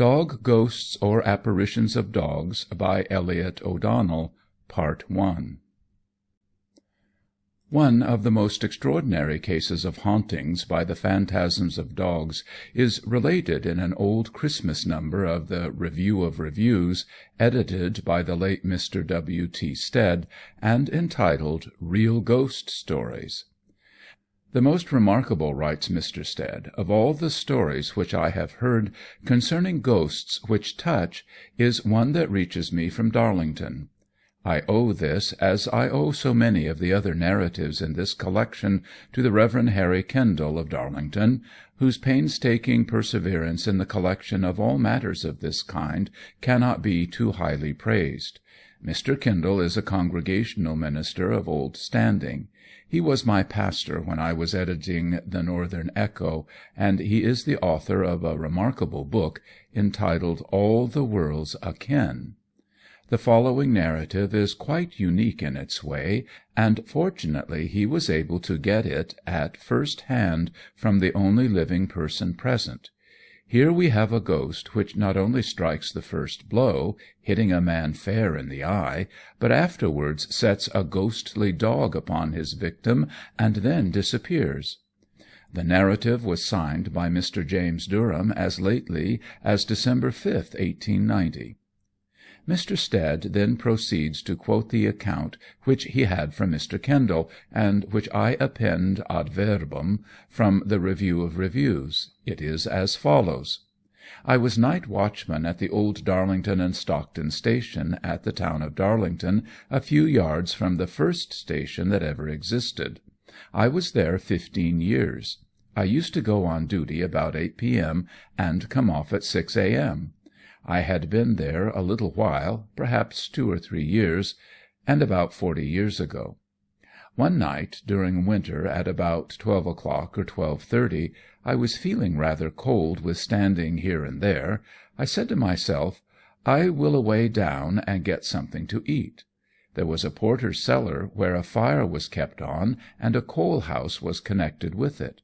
Dog Ghosts or Apparitions of Dogs by Elliott O'Donnell, Part I. One of the most extraordinary cases of hauntings by the phantasms of dogs is related in an old Christmas number of the Review of Reviews, edited by the late Mr. W. T. Stead, and entitled Real Ghost Stories. The most remarkable, writes Mr. Stead, of all the stories which I have heard concerning ghosts which touch, is one that reaches me from Darlington. I owe this, as I owe so many of the other narratives in this collection, to the Rev. Harry Kendall of Darlington, whose painstaking perseverance in the collection of all matters of this kind cannot be too highly praised. Mr. Kendall is a Congregational minister of old standing. He was my pastor when I was editing the Northern Echo, and he is the author of a remarkable book entitled All the World's Akin. The following narrative is quite unique in its way, and fortunately he was able to get it at first hand from the only living person present. Here we have a ghost which not only strikes the first blow, hitting a man fair in the eye, but afterwards sets a ghostly dog upon his victim and then disappears. The narrative was signed by Mr. James Durham as lately as December 5th, 1890. Mr. Stead then proceeds to quote the account which he had from Mr. Kendall, and which I append ad verbum from the Review of Reviews. It is as follows. I was night watchman at the old Darlington and Stockton station at the town of Darlington, a few yards from the first station that ever existed. I was there 15 years. I used to go on duty about 8 p.m. and come off at 6 a.m. I had been there a little while, perhaps 2 or 3 years, and about 40 years ago. One night, during winter, at about 12 o'clock or 12:30, I was feeling rather cold with standing here and there. I said to myself, I will away down and get something to eat. There was a porter's cellar where a fire was kept on, and a coal house was connected with it.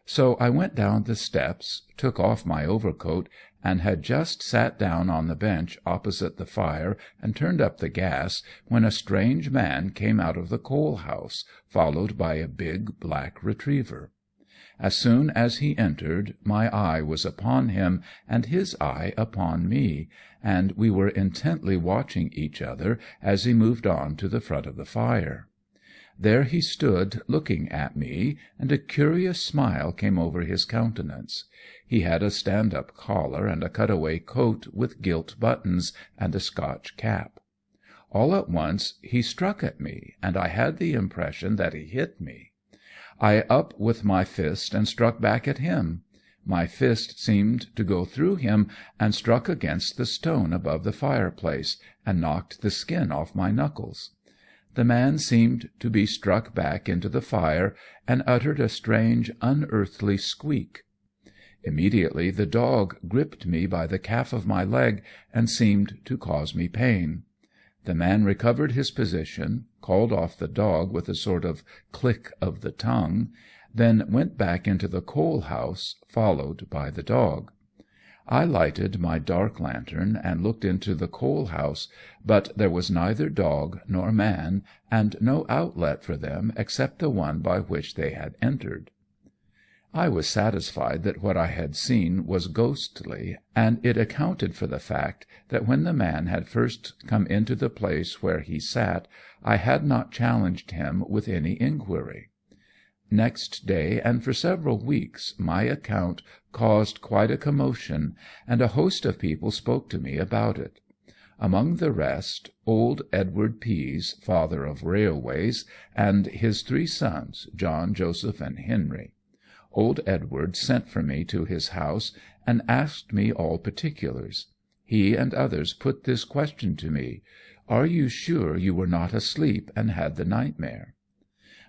So I went down the steps, took off my overcoat, and had just sat down on the bench opposite the fire and turned up the gas, when a strange man came out of the coal house, followed by a big black retriever. As soon as he entered, my eye was upon him, and his eye upon me, and we were intently watching each other as he moved on to the front of the fire. There he stood looking at me, and a curious smile came over his countenance. He had a stand-up collar and a cut-away coat with gilt buttons and a Scotch cap. All at once he struck at me, and I had the impression that he hit me. I up with my fist and struck back at him. My fist seemed to go through him and struck against the stone above the fireplace, and knocked the skin off my knuckles. The man seemed to be struck back into the fire, and uttered a strange, unearthly squeak. Immediately the dog gripped me by the calf of my leg, and seemed to cause me pain. The man recovered his position, called off the dog with a sort of click of the tongue, then went back into the coal house, followed by the dog. I lighted my dark lantern and looked into the coal house, but there was neither dog nor man, and no outlet for them except the one by which they had entered. I was satisfied that what I had seen was ghostly, and it accounted for the fact that when the man had first come into the place where he sat, I had not challenged him with any inquiry. Next day, and for several weeks, my account caused quite a commotion, and a host of people spoke to me about it. Among the rest, old Edward Pease, father of railways, and his 3 sons, John, Joseph, and Henry. Old Edward sent for me to his house, and asked me all particulars. He and others put this question to me: "Are you sure you were not asleep and had the nightmare?"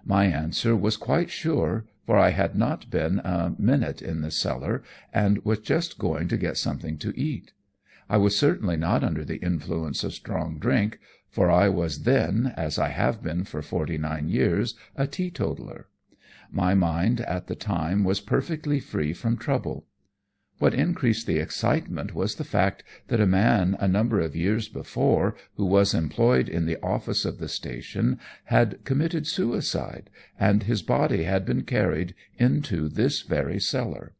My answer was quite sure, for I had not been a minute in the cellar, and was just going to get something to eat. I was certainly not under the influence of strong drink, for I was then, as I have been for 49 years, a teetotaler. My mind at the time was perfectly free from trouble. What increased the excitement was the fact that a man a number of years before, who was employed in the office of the station, had committed suicide, and his body had been carried into this very cellar.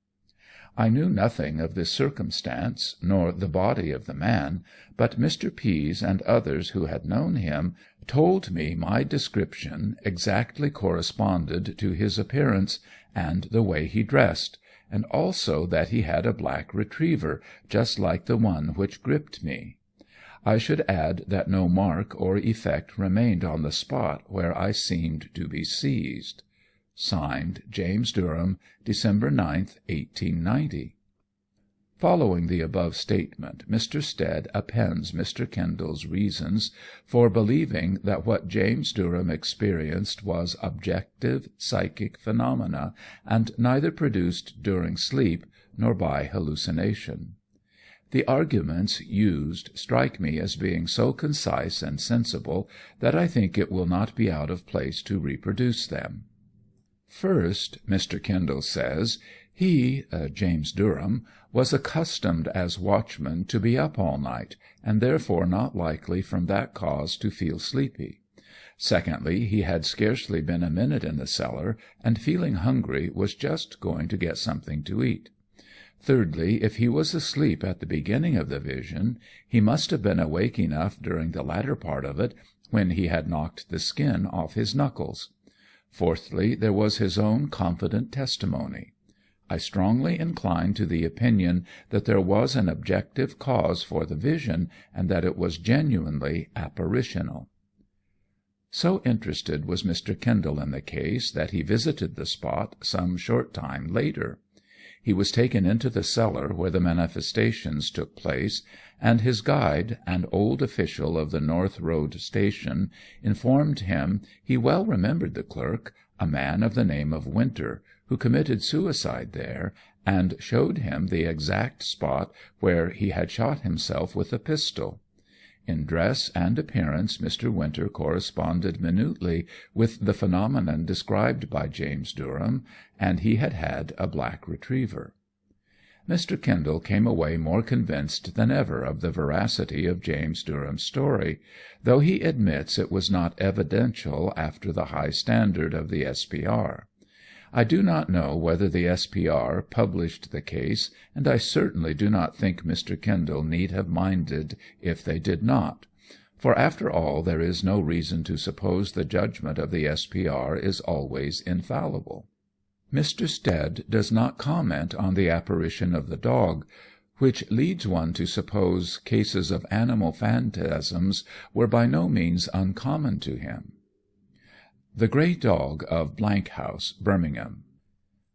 I knew nothing of this circumstance, nor the body of the man, but Mr. Pease and others who had known him told me my description exactly corresponded to his appearance and the way he dressed, and also that he had a black retriever, just like the one which gripped me. I should add that no mark or effect remained on the spot where I seemed to be seized. Signed, James Durham, December 9th, 1890. Following the above statement, Mr. Stead appends Mr. Kendall's reasons for believing that what James Durham experienced was objective psychic phenomena, and neither produced during sleep nor by hallucination. The arguments used strike me as being so concise and sensible that I think it will not be out of place to reproduce them. First, Mr. Kendall says, he, James Durham, was accustomed as watchman to be up all night, and therefore not likely from that cause to feel sleepy. Secondly, he had scarcely been a minute in the cellar, and feeling hungry was just going to get something to eat. Thirdly, if he was asleep at the beginning of the vision, he must have been awake enough during the latter part of it, when he had knocked the skin off his knuckles. Fourthly, there was his own confident testimony. I strongly incline to the opinion that there was an objective cause for the vision, and that it was genuinely apparitional. So interested was Mr. Kendall in the case that he visited the spot some short time later. He was taken into the cellar where the manifestations took place, and his guide, an old official of the North Road Station, informed him he well remembered the clerk, a man of the name of Winter, who committed suicide there, and showed him the exact spot where he had shot himself with a pistol. In dress and appearance Mr. Winter corresponded minutely with the phenomenon described by James Durham, and he had had a black retriever. Mr. Kendall came away more convinced than ever of the veracity of James Durham's story, though he admits it was not evidential after the high standard of the S.P.R. I do not know whether the S.P.R. published the case, and I certainly do not think Mr. Kendall need have minded if they did not, for after all there is no reason to suppose the judgment of the S.P.R. is always infallible. Mr. Stead does not comment on the apparition of the dog, which leads one to suppose cases of animal phantasms were by no means uncommon to him. The Grey Dog of House, Birmingham.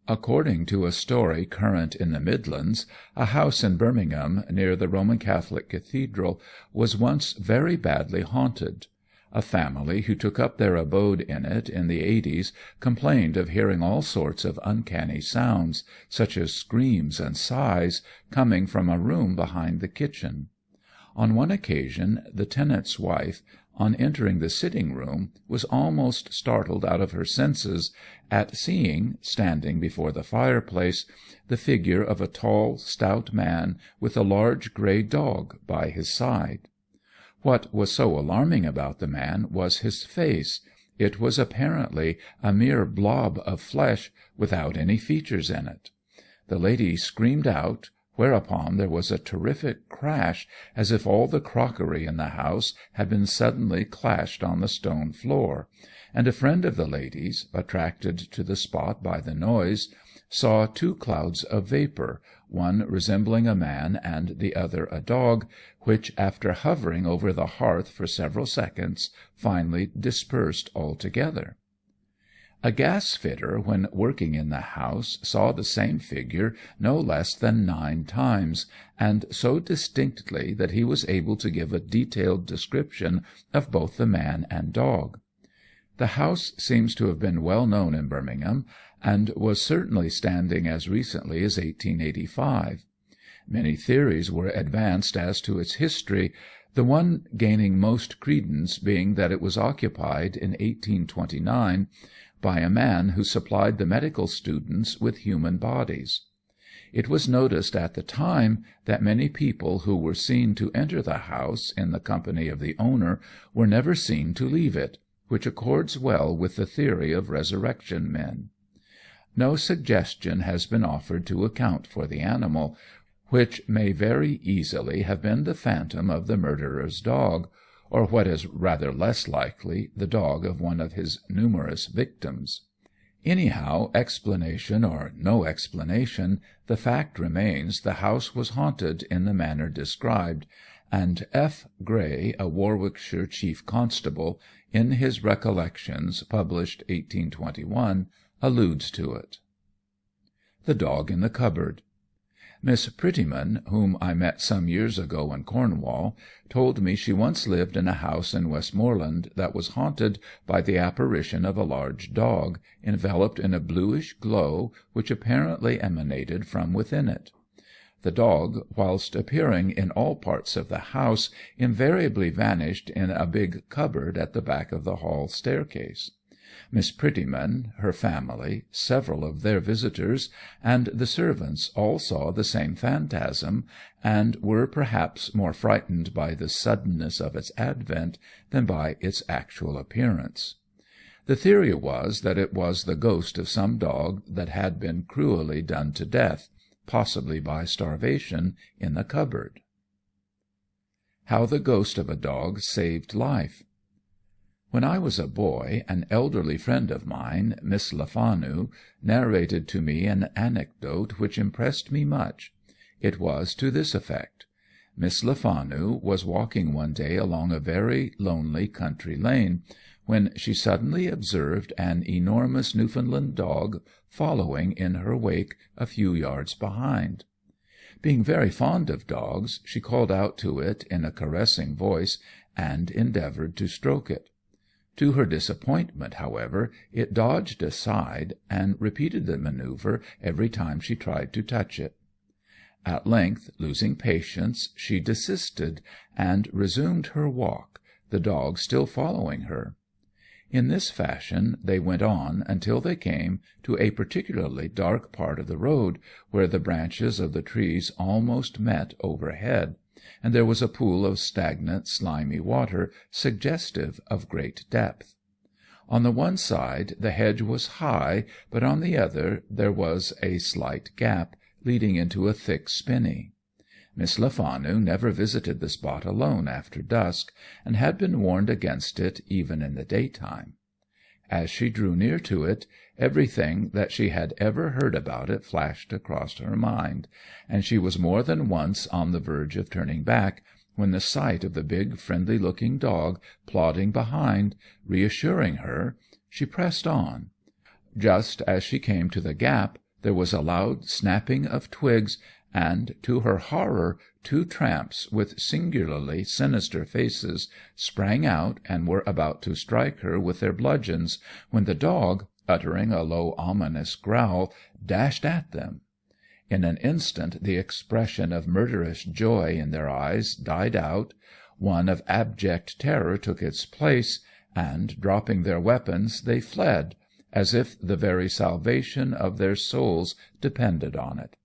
According to a story current in the Midlands, a house in Birmingham, near the Roman Catholic Cathedral, was once very badly haunted. A family who took up their abode in it in the 80s complained of hearing all sorts of uncanny sounds, such as screams and sighs, coming from a room behind the kitchen. On one occasion the tenant's wife, on entering the sitting-room, was almost startled out of her senses at seeing, standing before the fireplace, the figure of a tall, stout man with a large grey dog by his side. What was so alarming about the man was his face. It was apparently a mere blob of flesh, without any features in it. The lady screamed out, whereupon there was a terrific crash, as if all the crockery in the house had been suddenly clashed on the stone floor, and a friend of the lady's, attracted to the spot by the noise, saw two clouds of vapour, one resembling a man and the other a dog, which, after hovering over the hearth for several seconds, finally dispersed altogether. A gas fitter, when working in the house, saw the same figure no less than 9 times, and so distinctly that he was able to give a detailed description of both the man and dog. The house seems to have been well known in Birmingham, and was certainly standing as recently as 1885. Many theories were advanced as to its history, the one gaining most credence being that it was occupied in 1829 by a man who supplied the medical students with human bodies. It was noticed at the time that many people who were seen to enter the house in the company of the owner were never seen to leave it, which accords well with the theory of resurrection men. No suggestion has been offered to account for the animal, which may very easily have been the phantom of the murderer's dog, or what is rather less likely, the dog of one of his numerous victims. Anyhow, explanation or no explanation, the fact remains the house was haunted in the manner described, and F. Gray, a Warwickshire chief constable, in his Recollections, published 1821, alludes to it. The dog in the cupboard. Miss Prettyman, whom I met some years ago in Cornwall, told me she once lived in a house in Westmoreland that was haunted by the apparition of a large dog, enveloped in a bluish glow which apparently emanated from within it. The dog, whilst appearing in all parts of the house, invariably vanished in a big cupboard at the back of the hall staircase. Miss Prettyman, her family, several of their visitors, and the servants all saw the same phantasm, and were perhaps more frightened by the suddenness of its advent than by its actual appearance. The theory was that it was the ghost of some dog that had been cruelly done to death, possibly by starvation, in the cupboard. How the ghost of a dog saved life. When I was a boy, an elderly friend of mine, Miss Lefanu, narrated to me an anecdote which impressed me much. It was to this effect. Miss Lefanu was walking one day along a very lonely country lane, when she suddenly observed an enormous Newfoundland dog following in her wake a few yards behind. Being very fond of dogs, she called out to it in a caressing voice and endeavoured to stroke it. To her disappointment, however, it dodged aside and repeated the manoeuvre every time she tried to touch it. At length, losing patience, she desisted and resumed her walk, the dog still following her. In this fashion they went on until they came to a particularly dark part of the road, where the branches of the trees almost met overhead, and there was a pool of stagnant, slimy water, suggestive of great depth. On the one side the hedge was high, but on the other there was a slight gap, leading into a thick spinney. Miss Lefanu never visited the spot alone after dusk, and had been warned against it even in the daytime. As she drew near to it, everything that she had ever heard about it flashed across her mind, and she was more than once on the verge of turning back, when the sight of the big friendly-looking dog plodding behind, reassuring her, she pressed on. Just as she came to the gap, there was a loud snapping of twigs, and, to her horror, two tramps with singularly sinister faces sprang out and were about to strike her with their bludgeons, when the dog, uttering a low ominous growl, dashed at them. In an instant the expression of murderous joy in their eyes died out, one of abject terror took its place, and, dropping their weapons, they fled, as if the very salvation of their souls depended on it.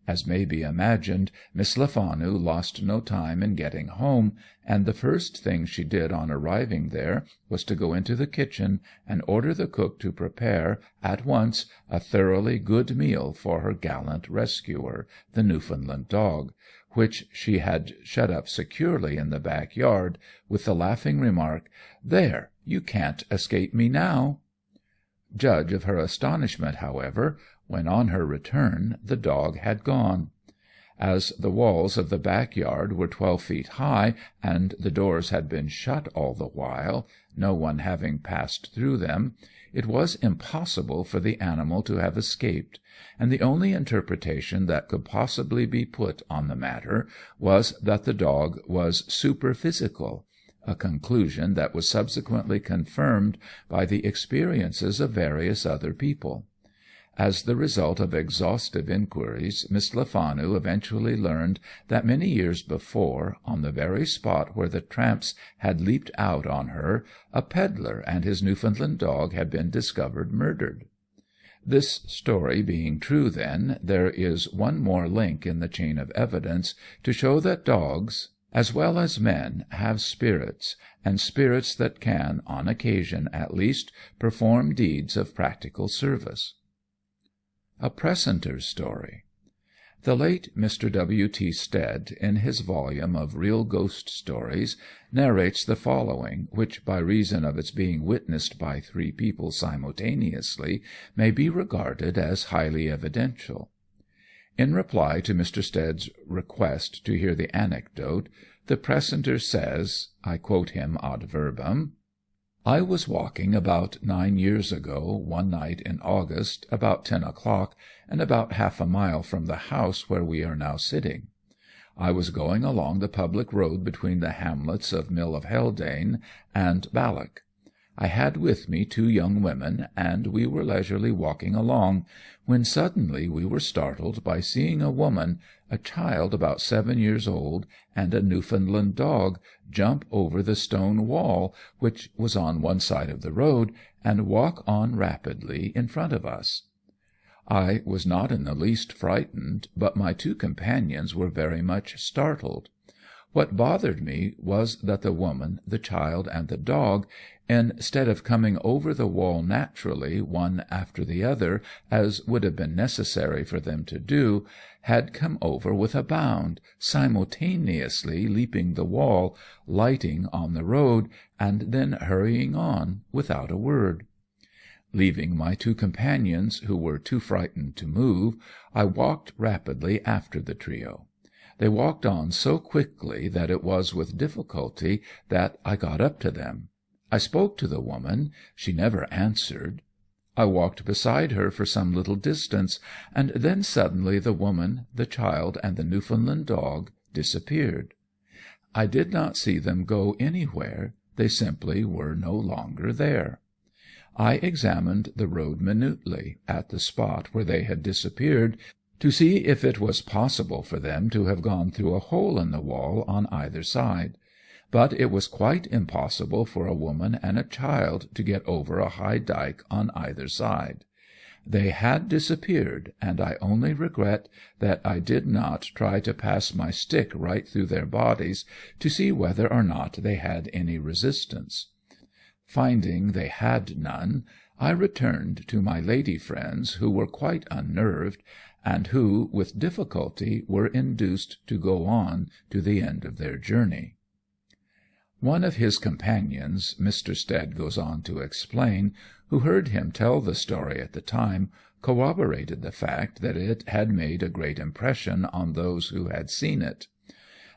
As may be imagined, Miss Lefanu lost no time in getting home, and the first thing she did on arriving there was to go into the kitchen and order the cook to prepare, at once, a thoroughly good meal for her gallant rescuer, the Newfoundland dog, which she had shut up securely in the back yard, with the laughing remark, "There, you can't escape me now." Judge of her astonishment, however, when on her return the dog had gone. As the walls of the back yard were 12 feet high, and the doors had been shut all the while, no one having passed through them, it was impossible for the animal to have escaped, and the only interpretation that could possibly be put on the matter was that the dog was superphysical, a conclusion that was subsequently confirmed by the experiences of various other people. As the result of exhaustive inquiries, Miss Lefanu eventually learned that many years before, on the very spot where the tramps had leaped out on her, a pedlar and his Newfoundland dog had been discovered murdered. This story being true, then, there is one more link in the chain of evidence to show that dogs, as well as men, have spirits, and spirits that can, on occasion at least, perform deeds of practical service. A Precentor's Story. The late Mr. W. T. Stead, in his volume of Real Ghost Stories, narrates the following, which, by reason of its being witnessed by 3 people simultaneously, may be regarded as highly evidential. In reply to Mr. Stead's request to hear the anecdote, the precentor says, I quote him ad verbum: "I was walking about 9 years ago, one night in August, about 10 o'clock, and about half a mile from the house where we are now sitting. I was going along the public road between the hamlets of Mill of Haldane and Ballock. I had with me 2 young women, and we were leisurely walking along, when suddenly we were startled by seeing a woman, a child about 7 years old, and a Newfoundland dog jump over the stone wall, which was on one side of the road, and walk on rapidly in front of us. I was not in the least frightened, but my 2 companions were very much startled. What bothered me was that the woman, the child, and the dog, instead of coming over the wall naturally, one after the other, as would have been necessary for them to do, had come over with a bound, simultaneously leaping the wall, lighting on the road, and then hurrying on without a word. Leaving my 2 companions, who were too frightened to move, I walked rapidly after the trio. They walked on so quickly that it was with difficulty that I got up to them. I spoke to the woman. She never answered. I walked beside her for some little distance, and then suddenly the woman, the child, and the Newfoundland dog disappeared. I did not see them go anywhere. They simply were no longer there. I examined the road minutely, at the spot where they had disappeared, to see if it was possible for them to have gone through a hole in the wall on either side. But it was quite impossible for a woman and a child to get over a high dyke on either side. They had disappeared, and I only regret that I did not try to pass my stick right through their bodies to see whether or not they had any resistance. Finding they had none, I returned to my lady friends, who were quite unnerved, and who, with difficulty, were induced to go on to the end of their journey." One of his companions, Mr. Stead goes on to explain, who heard him tell the story at the time, corroborated the fact that it had made a great impression on those who had seen it.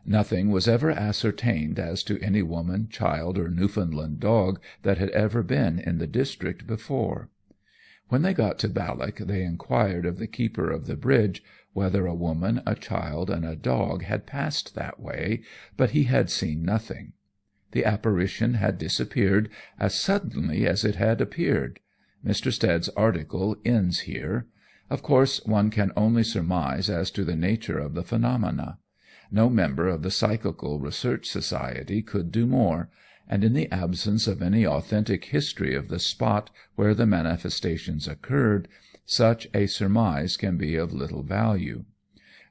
Nothing was ever ascertained as to any woman, child, or Newfoundland dog that had ever been in the district before. When they got to Ballock they inquired of the keeper of the bridge whether a woman, a child, and a dog had passed that way, but he had seen nothing. The apparition had disappeared as suddenly as it had appeared. Mr. Stead's article ends here. Of course, one can only surmise as to the nature of the phenomena. No member of the Psychical Research Society could do more, and in the absence of any authentic history of the spot where the manifestations occurred, such a surmise can be of little value.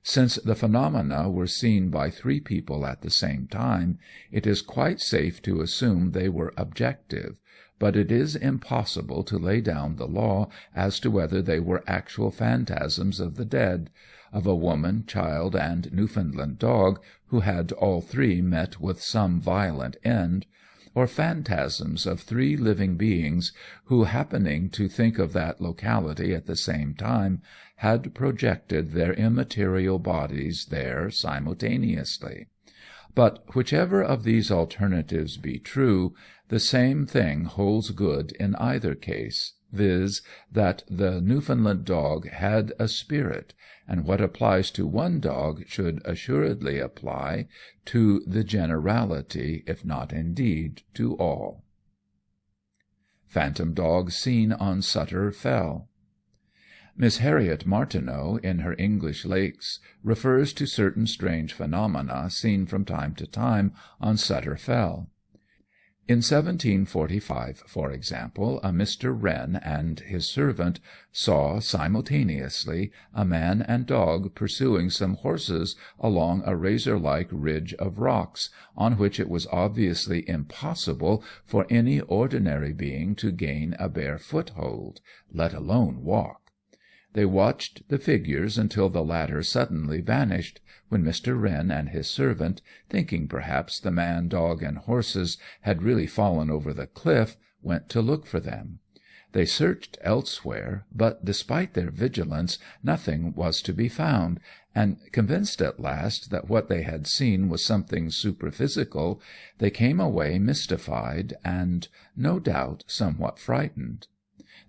Since the phenomena were seen by 3 people at the same time, it is quite safe to assume they were objective, but it is impossible to lay down the law as to whether they were actual phantasms of the dead, of a woman, child, and Newfoundland dog, who had all 3 met with some violent end, or phantasms of 3 living beings who, happening to think of that locality at the same time, had projected their immaterial bodies there simultaneously. But whichever of these alternatives be true, the same thing holds good in either case, viz., that the Newfoundland dog had a spirit, and what applies to one dog should assuredly apply to the generality, if not indeed to all. Phantom dog seen on Sutter Fell. Miss Harriet Martineau, in her English Lakes, refers to certain strange phenomena seen from time to time on Sutter Fell. In 1745, for example, a Mr. Wren and his servant saw, simultaneously, a man and dog pursuing some horses along a razor-like ridge of rocks, on which it was obviously impossible for any ordinary being to gain a bare foothold, let alone walk. They watched the figures until the latter suddenly vanished, when Mr. Wren and his servant, thinking perhaps the man, dog, and horses had really fallen over the cliff, went to look for them. They searched elsewhere, but despite their vigilance nothing was to be found, and convinced at last that what they had seen was something superphysical, they came away mystified and, no doubt, somewhat frightened.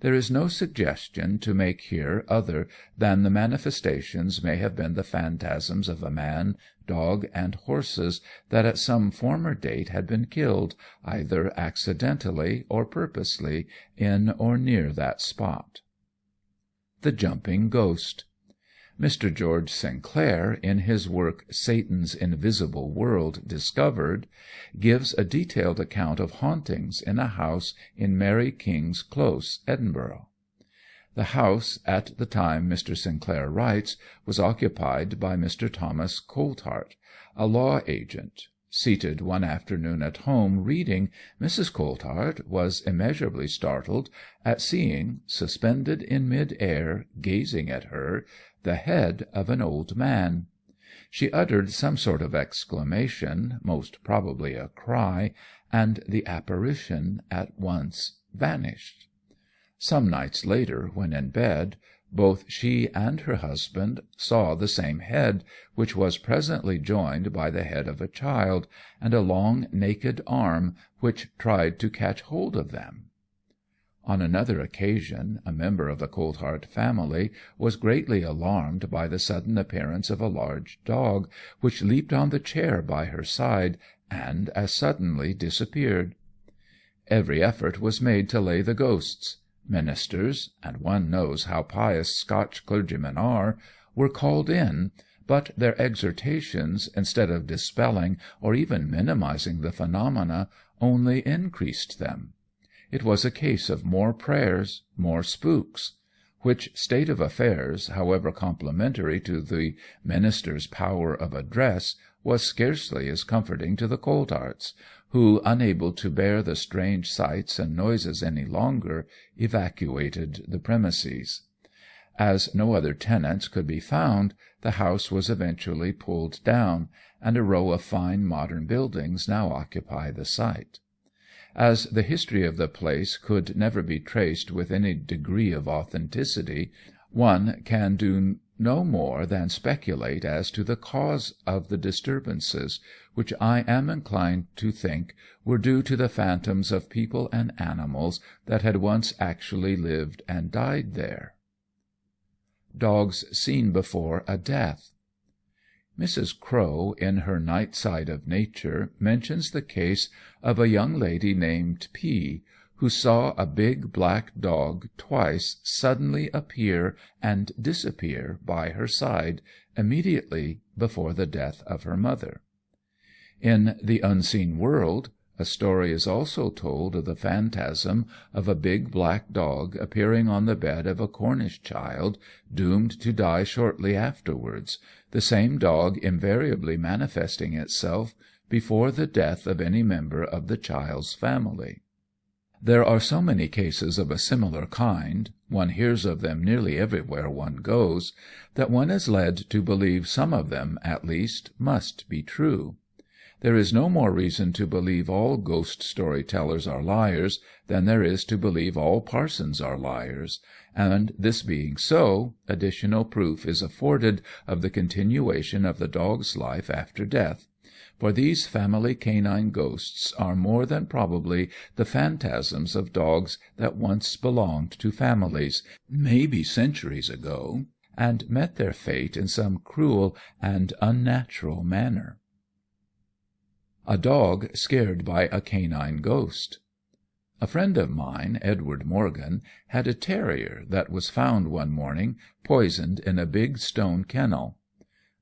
There is no suggestion to make here other than the manifestations may have been the phantasms of a man, dog, and horses that at some former date had been killed, either accidentally or purposely, in or near that spot. The Jumping Ghost. Mr. George Sinclair, in his work Satan's Invisible World Discovered, gives a detailed account of hauntings in a house in Mary King's Close, Edinburgh. The house, at the time Mr. Sinclair writes, was occupied by Mr. Thomas Colthart, a law agent. Seated one afternoon at home reading, Mrs. Colthart was immeasurably startled at seeing, suspended in mid-air, gazing at her, the head of an old man. She uttered some sort of exclamation, most probably a cry, and the apparition at once vanished. Some nights later, when in bed, both she and her husband saw the same head, which was presently joined by the head of a child, and a long naked arm which tried to catch hold of them. On another occasion, a member of the Colthart family was greatly alarmed by the sudden appearance of a large dog, which leaped on the chair by her side, and as suddenly disappeared. Every effort was made to lay the ghosts. Ministers, and one knows how pious Scotch clergymen are, were called in, but their exhortations, instead of dispelling or even minimizing the phenomena, only increased them. It was a case of more prayers, more spooks, which state of affairs, however complimentary to the minister's power of address, was scarcely as comforting to the Coltharts, who, unable to bear the strange sights and noises any longer, evacuated the premises. As no other tenants could be found, the house was eventually pulled down, and a row of fine modern buildings now occupy the site. As the history of the place could never be traced with any degree of authenticity, one can do no more than speculate as to the cause of the disturbances, which I am inclined to think were due to the phantoms of people and animals that had once actually lived and died there. Dogs seen before a death. Mrs. Crowe, in her Night Side of Nature, mentions the case of a young lady named P., who saw a big black dog twice suddenly appear and disappear by her side immediately before the death of her mother. In The Unseen World, a story is also told of the phantasm of a big black dog appearing on the bed of a Cornish child, doomed to die shortly afterwards, the same dog invariably manifesting itself before the death of any member of the child's family. There are so many cases of a similar kind, one hears of them nearly everywhere one goes, that one is led to believe some of them, at least, must be true. There is no more reason to believe all ghost story-tellers are liars than there is to believe all parsons are liars, and this being so, additional proof is afforded of the continuation of the dog's life after death, for these family canine ghosts are more than probably the phantasms of dogs that once belonged to families, maybe centuries ago, and met their fate in some cruel and unnatural manner. A dog scared by a canine ghost. A friend of mine, Edward Morgan, had a terrier that was found one morning poisoned in a big stone kennel.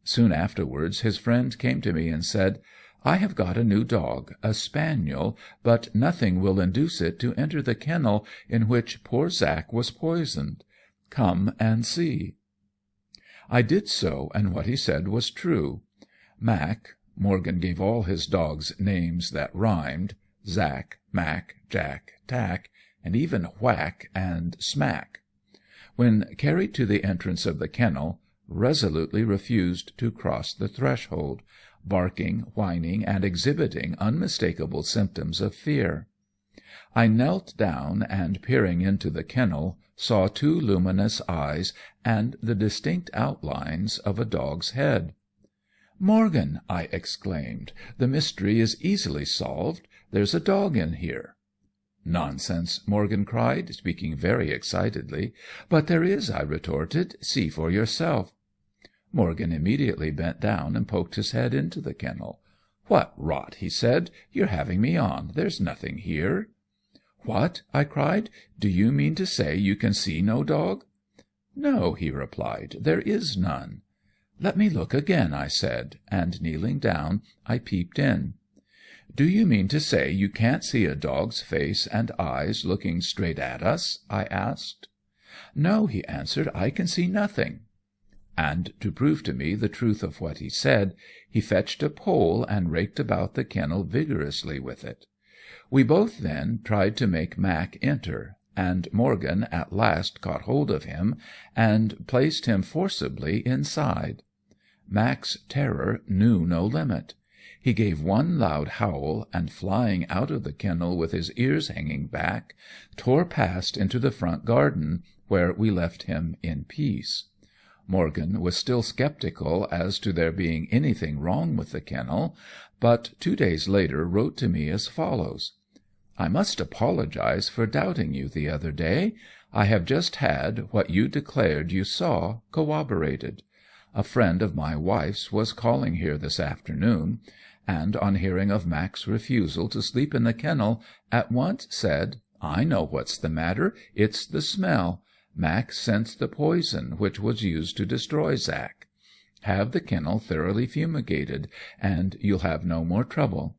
Soon afterwards his friend came to me and said, I have got a new dog, a spaniel, but nothing will induce it to enter the kennel in which poor Zack was poisoned. Come and see." I did so, and what he said was true. Mac Morgan gave all his dogs names that rhymed: Zack, Mac, Jack, Tack, and even Whack and Smack, when carried to the entrance of the kennel, resolutely refused to cross the threshold, barking, whining, and exhibiting unmistakable symptoms of fear. I knelt down, and peering into the kennel, saw two luminous eyes and the distinct outlines of a dog's head. "Morgan," I exclaimed, "the mystery is easily solved. There's a dog in here." "Nonsense!" Morgan cried, speaking very excitedly. "But there is," I retorted. "See for yourself." Morgan immediately bent down and poked his head into the kennel. "What rot!" he said. "You're having me on. There's nothing here." "What!" I cried. "Do you mean to say you can see no dog?" "No," he replied, "there is none." "Let me look again," I said, and kneeling down I peeped in. "Do you mean to say you can't see a dog's face and eyes looking straight at us?" I asked. "No," he answered, "I can see nothing." And to prove to me the truth of what he said, he fetched a pole and raked about the kennel vigorously with it. We both then tried to make Mac enter, and Morgan at last caught hold of him and placed him forcibly inside. Mac's terror knew no limit. He gave one loud howl, and flying out of the kennel with his ears hanging back, tore past into the front garden, where we left him in peace. Morgan was still sceptical as to there being anything wrong with the kennel, but 2 days later wrote to me as follows: "I must apologize for doubting you the other day. I have just had what you declared you saw corroborated. A friend of my wife's was calling here this afternoon, and on hearing of Mac's refusal to sleep in the kennel, at once said, 'I know what's the matter. It's the smell. Mac scents the poison which was used to destroy Zack. Have the kennel thoroughly fumigated, and you'll have no more trouble.'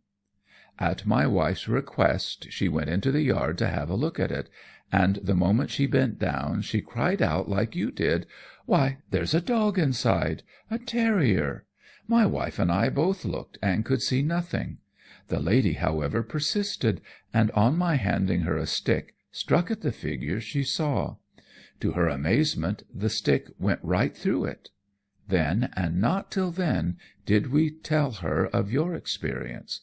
At my wife's request she went into the yard to have a look at it, and the moment she bent down she cried out like you did, 'Why, there's a dog inside, a terrier!' My wife and I both looked and could see nothing. The lady, however, persisted, and on my handing her a stick, struck at the figure she saw. To her amazement, the stick went right through it. Then, and not till then, did we tell her of your experience.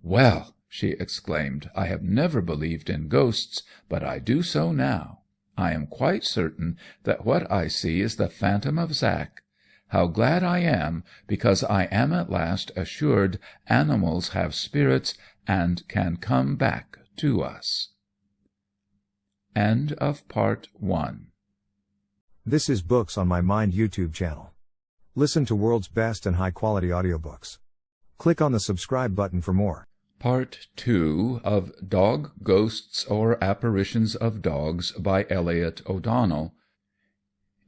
'Well,' she exclaimed, 'I have never believed in ghosts, but I do so now. I am quite certain that what I see is the phantom of Zack. How glad I am, because I am at last assured animals have spirits and can come back to us.'" End of Part 1. This is Books on My Mind YouTube channel. Listen to world's best and high-quality audiobooks. Click on the subscribe button for more. Part 2 of Dog Ghosts or Apparitions of Dogs by Elliott O'Donnell.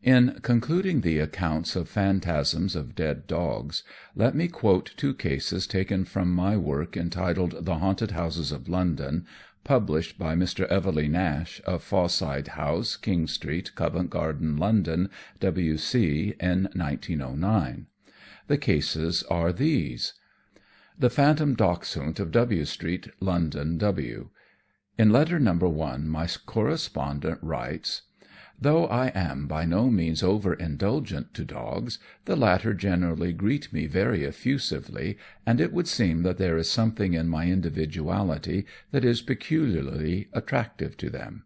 In concluding the accounts of phantasms of dead dogs, let me quote 2 cases taken from my work entitled The Haunted Houses of London, published by Mr. Everleigh Nash, of Fawside House, King Street, Covent Garden, London, W.C., in 1909. The cases are these: The Phantom Dachshund of W Street, London, W. In letter No. 1 my correspondent writes: "Though I am by no means over-indulgent to dogs, the latter generally greet me very effusively, and it would seem that there is something in my individuality that is peculiarly attractive to them.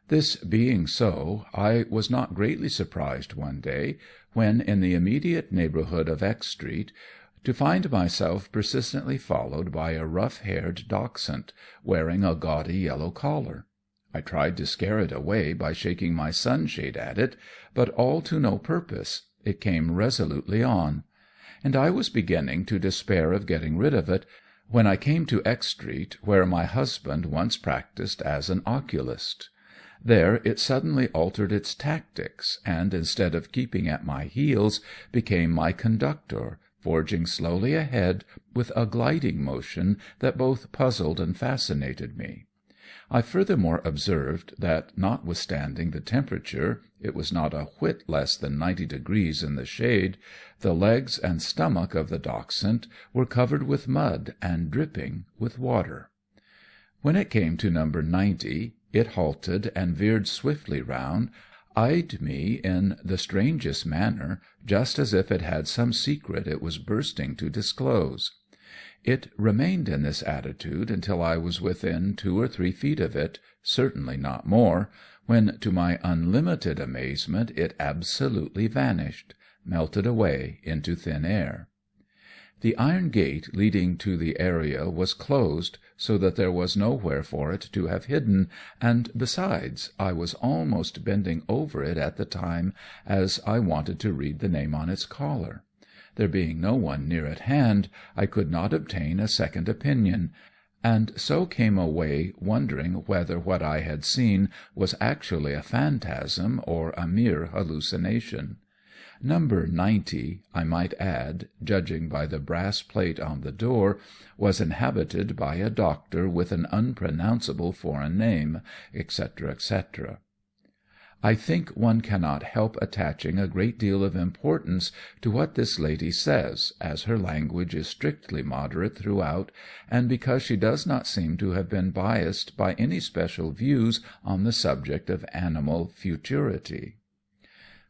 This being so, I was not greatly surprised one day, when in the immediate neighbourhood of X Street, to find myself persistently followed by a rough-haired dachshund, wearing a gaudy yellow collar. I tried to scare it away by shaking my sunshade at it, but all to no purpose. It came resolutely on; and I was beginning to despair of getting rid of it, when I came to X Street, where my husband once practised as an oculist. There it suddenly altered its tactics, and instead of keeping at my heels, became my conductor, forging slowly ahead with a gliding motion that both puzzled and fascinated me. I furthermore observed that, notwithstanding the temperature, it was not a whit less than 90 degrees in the shade, the legs and stomach of the dachshund were covered with mud and dripping with water. When it came to number 90, it halted and veered swiftly round, eyed me in the strangest manner, just as if it had some secret it was bursting to disclose. It remained in this attitude until I was within 2 or 3 feet of it, certainly not more, when to my unlimited amazement it absolutely vanished, melted away into thin air. The iron gate leading to the area was closed, so that there was nowhere for it to have hidden, and besides, I was almost bending over it at the time, as I wanted to read the name on its collar. There being no one near at hand, I could not obtain a second opinion, and so came away wondering whether what I had seen was actually a phantasm or a mere hallucination. Number 90, I might add, judging by the brass plate on the door, was inhabited by a doctor with an unpronounceable foreign name, etc., etc. I think one cannot help attaching a great deal of importance to what this lady says, as her language is strictly moderate throughout, and because she does not seem to have been biassed by any special views on the subject of animal futurity.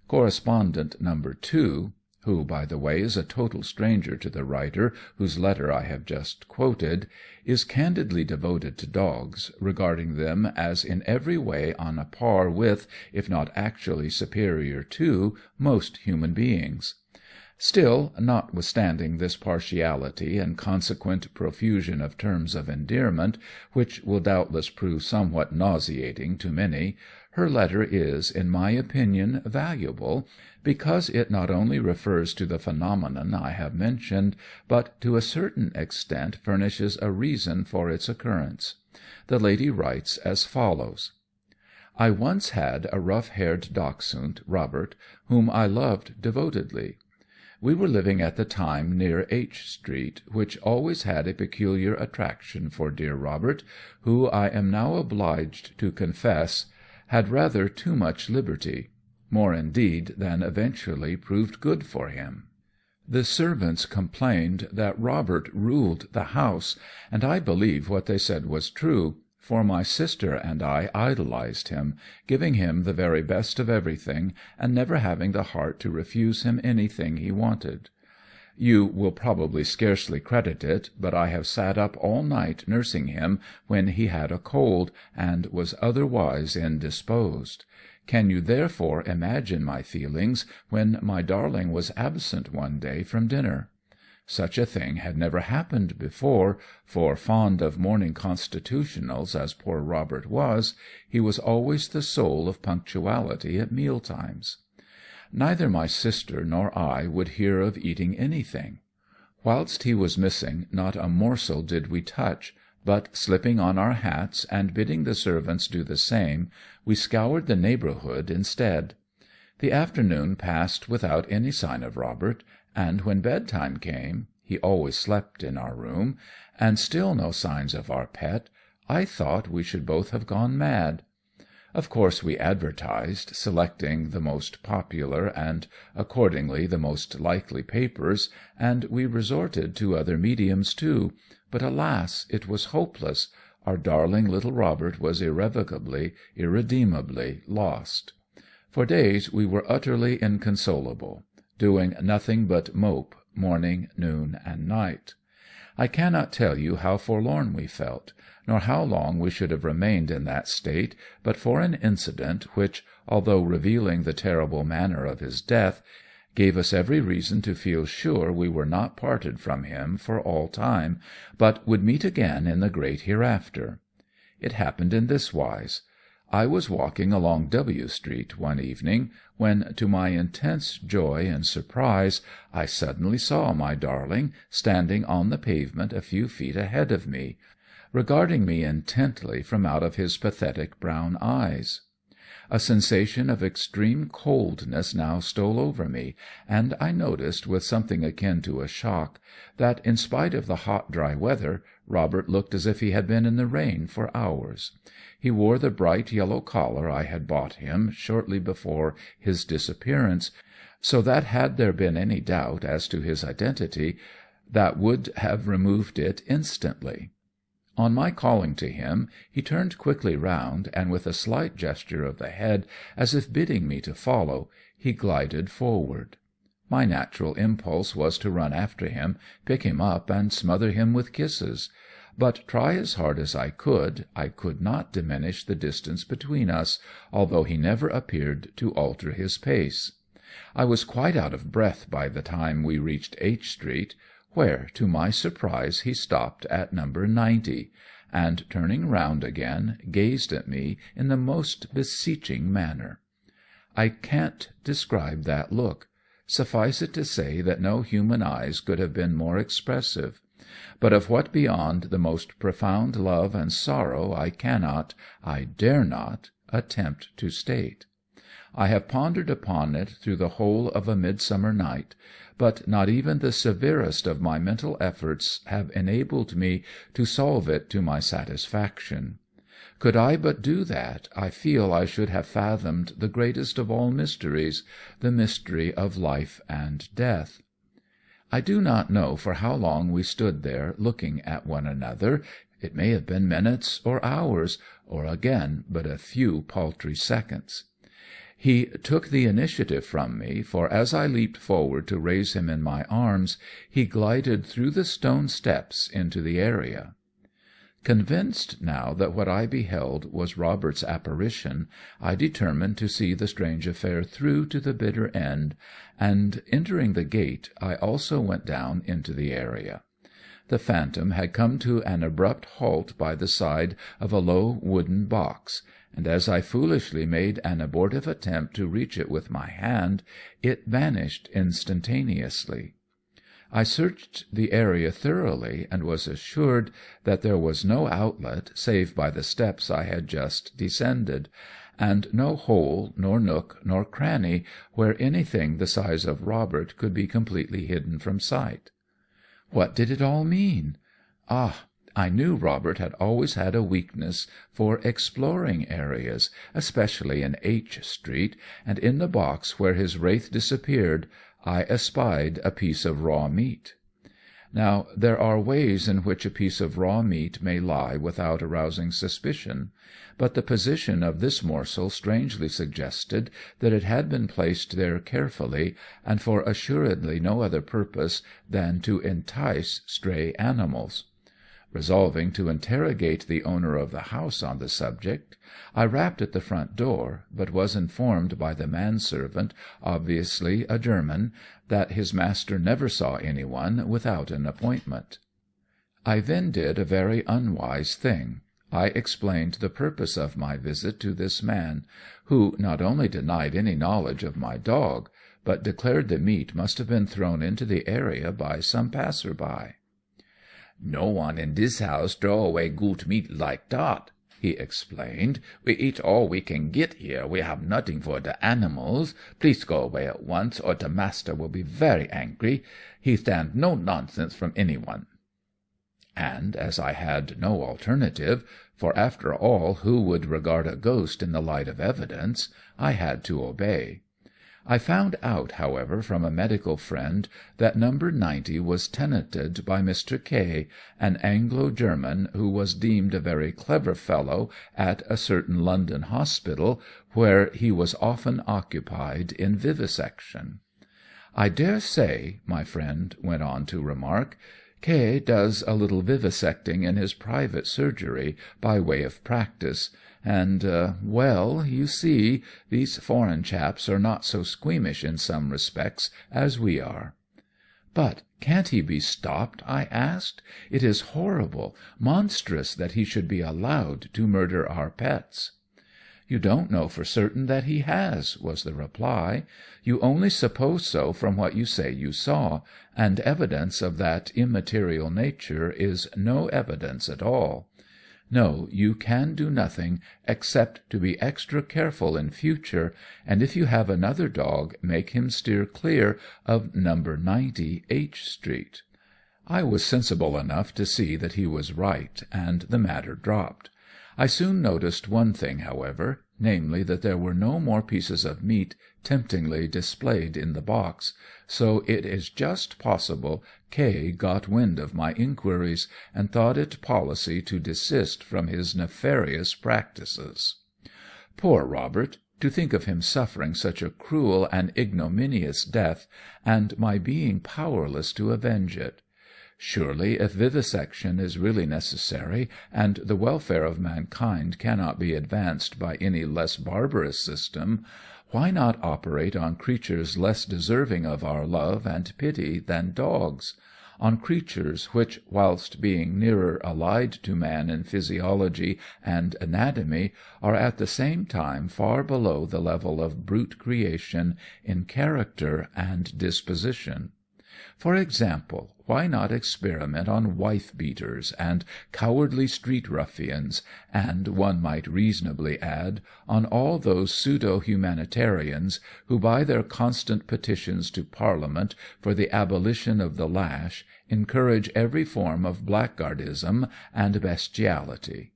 Correspondent number 2, who, by the way, is a total stranger to the writer whose letter I have just quoted, is candidly devoted to dogs, regarding them as in every way on a par with, if not actually superior to, most human beings. Still, notwithstanding this partiality and consequent profusion of terms of endearment, which will doubtless prove somewhat nauseating to many, her letter is, in my opinion, valuable, because it not only refers to the phenomenon I have mentioned, but to a certain extent furnishes a reason for its occurrence. The lady writes as follows: I once had a rough-haired dachshund, Robert, whom I loved devotedly. We were living at the time near H Street, which always had a peculiar attraction for dear Robert, who, I am now obliged to confess, had rather too much liberty, more indeed than eventually proved good for him. The servants complained that Robert ruled the house, and I believe what they said was true, for my sister and I idolized him, giving him the very best of everything, and never having the heart to refuse him anything he wanted. You will probably scarcely credit it, but I have sat up all night nursing him when he had a cold, and was otherwise indisposed. Can you therefore imagine my feelings when my darling was absent one day from dinner? Such a thing had never happened before, for, fond of morning constitutionals as poor Robert was, he was always the soul of punctuality at meal times. Neither my sister nor I would hear of eating anything. Whilst he was missing, not a morsel did we touch, but, slipping on our hats and bidding the servants do the same, we scoured the neighbourhood instead. The afternoon passed without any sign of Robert, and when bedtime came (he always slept in our room), and still no signs of our pet, I thought we should both have gone mad. Of course we advertised, selecting the most popular and accordingly the most likely papers, and we resorted to other mediums too, but alas, it was hopeless. Our darling little Robert was irrevocably, irredeemably lost. For days we were utterly inconsolable, doing nothing but mope morning, noon, and night. I cannot tell you how forlorn we felt, nor how long we should have remained in that state but for an incident which, although revealing the terrible manner of his death, gave us every reason to feel sure we were not parted from him for all time, but would meet again in the great hereafter. It happened in this wise. I was walking along W Street one evening, when, to my intense joy and surprise, I suddenly saw my darling standing on the pavement a few feet ahead of me, regarding me intently from out of his pathetic brown eyes. A sensation of extreme coldness now stole over me, and I noticed, with something akin to a shock, that, in spite of the hot, dry weather, Robert looked as if he had been in the rain for hours. He wore the bright yellow collar I had bought him shortly before his disappearance, so that had there been any doubt as to his identity, that would have removed it instantly. On my calling to him, he turned quickly round, and with a slight gesture of the head, as if bidding me to follow, he glided forward. My natural impulse was to run after him, pick him up, and smother him with kisses; but try as hard as I could not diminish the distance between us, although he never appeared to alter his pace. I was quite out of breath by the time we reached H Street, where, to my surprise, he stopped at number 90, and, turning round again, gazed at me in the most beseeching manner. I can't describe that look. Suffice it to say that no human eyes could have been more expressive. But of what beyond the most profound love and sorrow I dare not, attempt to state. I have pondered upon it through the whole of a midsummer night, but not even the severest of my mental efforts have enabled me to solve it to my satisfaction. Could I but do that, I feel I should have fathomed the greatest of all mysteries, the mystery of life and death. I do not know for how long we stood there looking at one another. It may have been minutes or hours, or again but a few paltry seconds. He took the initiative from me, for as I leaped forward to raise him in my arms, he glided through the stone steps into the area. Convinced now that what I beheld was Robert's apparition, I determined to see the strange affair through to the bitter end, and, entering the gate, I also went down into the area. The phantom had come to an abrupt halt by the side of a low wooden box, and as I foolishly made an abortive attempt to reach it with my hand, it vanished instantaneously. I searched the area thoroughly, and was assured that there was no outlet save by the steps I had just descended, and no hole, nor nook, nor cranny where anything the size of Robert could be completely hidden from sight. What did it all mean? I knew Robert had always had a weakness for exploring areas, especially in H Street, and in the box where his wraith disappeared I espied a piece of raw meat. Now, there are ways in which a piece of raw meat may lie without arousing suspicion, but the position of this morsel strangely suggested that it had been placed there carefully, and for assuredly no other purpose than to entice stray animals. Resolving to interrogate the owner of the house on the subject, I rapped at the front door, but was informed by the manservant, obviously a German, that his master never saw anyone without an appointment. I then did a very unwise thing. I explained the purpose of my visit to this man, who not only denied any knowledge of my dog, but declared the meat must have been thrown into the area by some passer-by. "No one in this house throw away good meat like that," he explained. "We eat all we can get here. We have nothing for the animals. Please go away at once, or the master will be very angry. He stands no nonsense from anyone." And as I had no alternative, for after all who would regard a ghost in the light of evidence, I had to obey. I found out, however, from a medical friend that number 90 was tenanted by Mr. K., an Anglo-German who was deemed a very clever fellow at a certain London hospital, where he was often occupied in vivisection. "I dare say," my friend went on to remark, "K. does a little vivisecting in his private surgery by way of practice, and, well, you see, these foreign chaps are not so squeamish in some respects as we are." "But can't he be stopped?" I asked. "It is horrible, monstrous that he should be allowed to murder our pets." "You don't know for certain that he has," was the reply. "You only suppose so from what you say you saw, and evidence of that immaterial nature is no evidence at all. No, you can do nothing except to be extra careful in future, and if you have another dog, make him steer clear of number 90 H Street." I was sensible enough to see that he was right, and the matter dropped. I soon noticed one thing, however, namely that there were no more pieces of meat temptingly displayed in the box, so it is just possible K. got wind of my inquiries, and thought it policy to desist from his nefarious practices. Poor Robert! To think of him suffering such a cruel and ignominious death, and my being powerless to avenge it. Surely, if vivisection is really necessary, and the welfare of mankind cannot be advanced by any less barbarous system, why not operate on creatures less deserving of our love and pity than dogs, on creatures which, whilst being nearer allied to man in physiology and anatomy, are at the same time far below the level of brute creation in character and disposition? For example, why not experiment on wife-beaters and cowardly street ruffians, and, one might reasonably add, on all those pseudo-humanitarians who by their constant petitions to Parliament for the abolition of the lash encourage every form of blackguardism and bestiality?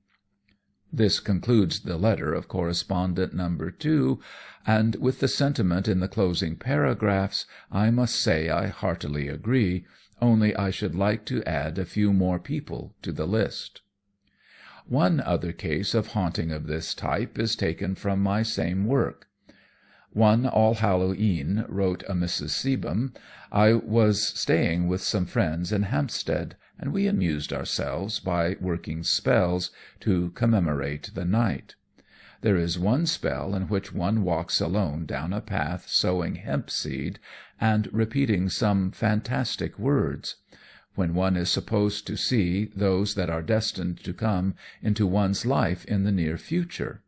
This concludes the letter of correspondent number 2, and with the sentiment in the closing paragraphs I must say I heartily agree, only I should like to add a few more people to the list. One other case of haunting of this type is taken from my same work. One All Hallow E'en, wrote a Mrs. Seebohm, I was staying with some friends in Hampstead, and we amused ourselves by working spells to commemorate the night. There is one spell in which one walks alone down a path sowing hemp seed and repeating some fantastic words, when one is supposed to see those that are destined to come into one's life in the near future.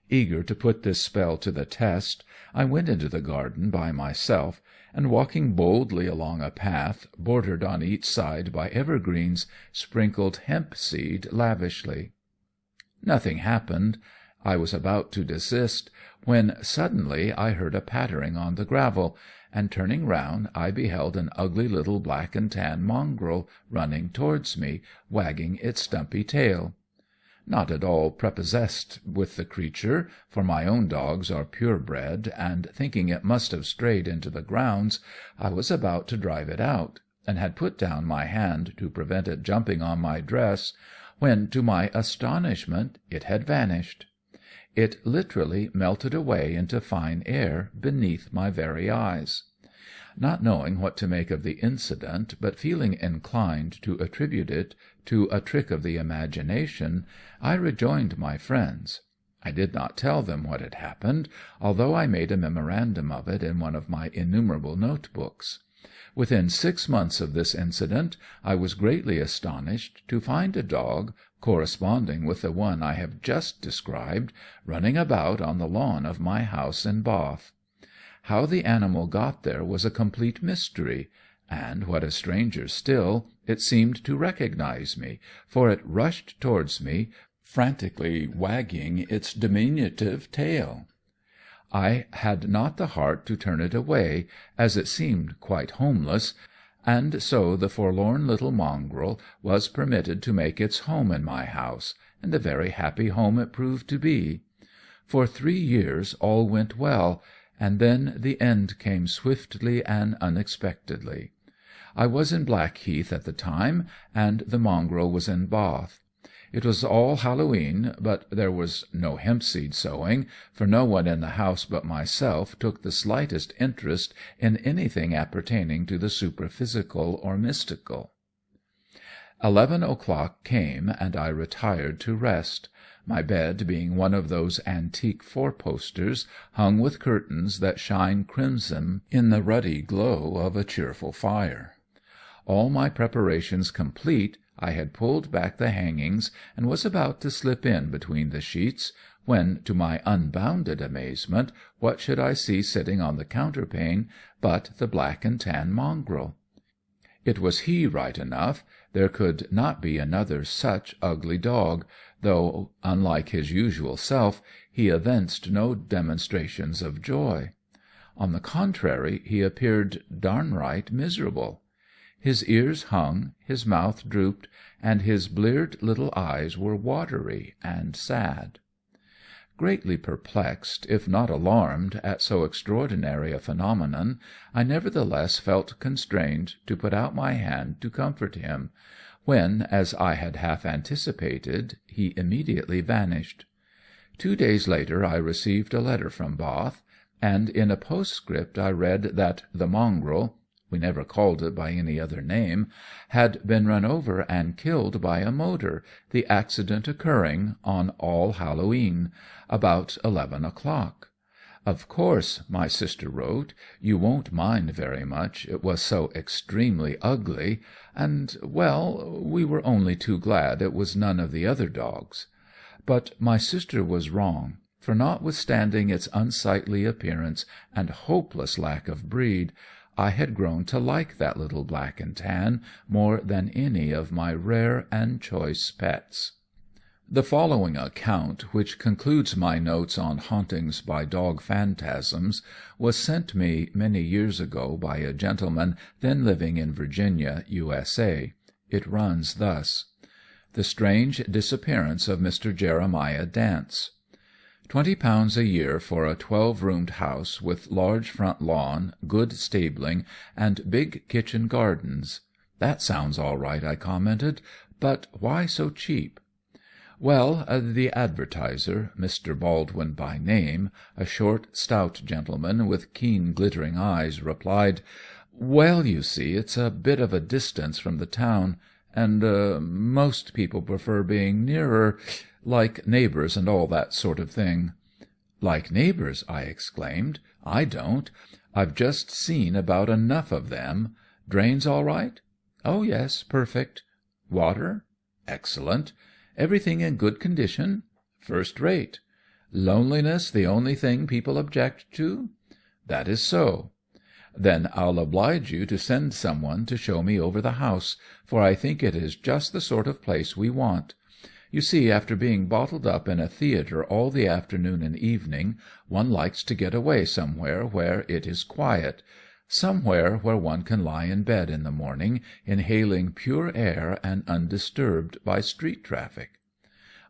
Eager to put this spell to the test, I went into the garden by myself, and walking boldly along a path, bordered on each side by evergreens, sprinkled hemp seed lavishly. Nothing happened. I was about to desist, when suddenly I heard a pattering on the gravel, and turning round I beheld an ugly little black and tan mongrel running towards me, wagging its stumpy tail. Not at all prepossessed with the creature, for my own dogs are pure-bred, and thinking it must have strayed into the grounds, I was about to drive it out, and had put down my hand to prevent it jumping on my dress, when, to my astonishment, it had vanished. It literally melted away into fine air beneath my very eyes. Not knowing what to make of the incident, but feeling inclined to attribute it to a trick of the imagination, I rejoined my friends. I did not tell them what had happened, although I made a memorandum of it in one of my innumerable notebooks. Within 6 months of this incident I was greatly astonished to find a dog, corresponding with the one I have just described, running about on the lawn of my house in Bath. How the animal got there was a complete mystery, and, what is stranger still, it seemed to recognize me, for it rushed towards me, frantically wagging its diminutive tail. I had not the heart to turn it away, as it seemed quite homeless, and so the forlorn little mongrel was permitted to make its home in my house, and a very happy home it proved to be. For 3 years all went well, and then the end came swiftly and unexpectedly. I was in Blackheath at the time, and the mongrel was in Bath. It was All Hallowe'en, but there was no hempseed sowing, for no one in the house but myself took the slightest interest in anything appertaining to the superphysical or mystical. 11 o'clock came, and I retired to rest, my bed being one of those antique four-posters hung with curtains that shine crimson in the ruddy glow of a cheerful fire. All my preparations complete, I had pulled back the hangings and was about to slip in between the sheets, when, to my unbounded amazement, what should I see sitting on the counterpane but the black and tan mongrel? It was he right enough. There could not be another such ugly dog, though, unlike his usual self, he evinced no demonstrations of joy. On the contrary, he appeared downright miserable. His ears hung, his mouth drooped, and his bleared little eyes were watery and sad. Greatly perplexed, if not alarmed, at so extraordinary a phenomenon, I nevertheless felt constrained to put out my hand to comfort him, when, as I had half anticipated, he immediately vanished. 2 days later I received a letter from Bath, and in a postscript I read that the mongrel (we never called it by any other name) had been run over and killed by a motor, the accident occurring on All Hallow-E'en, about 11 o'clock. Of course, my sister wrote, you won't mind very much, it was so extremely ugly, and, well, we were only too glad it was none of the other dogs. But my sister was wrong, for notwithstanding its unsightly appearance and hopeless lack of breed, I had grown to like that little black and tan more than any of my rare and choice pets. The following account, which concludes my notes on hauntings by dog phantasms, was sent me many years ago by a gentleman then living in Virginia, USA. It runs thus: The strange disappearance of Mr. Jeremiah Dance. £20 a year for a 12-roomed house with large front lawn, good stabling, and big kitchen gardens. That sounds all right, I commented, but why so cheap? Well, the advertiser, Mr. Baldwin by name, a short, stout gentleman with keen, glittering eyes, replied, "Well, you see, it's a bit of a distance from the town, and most people prefer being nearer, like neighbours and all that sort of thing." "Like neighbours!" I exclaimed. "I don't. I've just seen about enough of them. Drains all right?" "Oh, yes, perfect." "Water?" "Excellent." "Everything in good condition?" "First rate." "Loneliness the only thing people object to?" "That is so." "Then I'll oblige you to send some one to show me over the house, for I think it is just the sort of place we want. You see, after being bottled up in a theatre all the afternoon and evening, one likes to get away somewhere where it is quiet, somewhere where one can lie in bed in the morning, inhaling pure air and undisturbed by street traffic."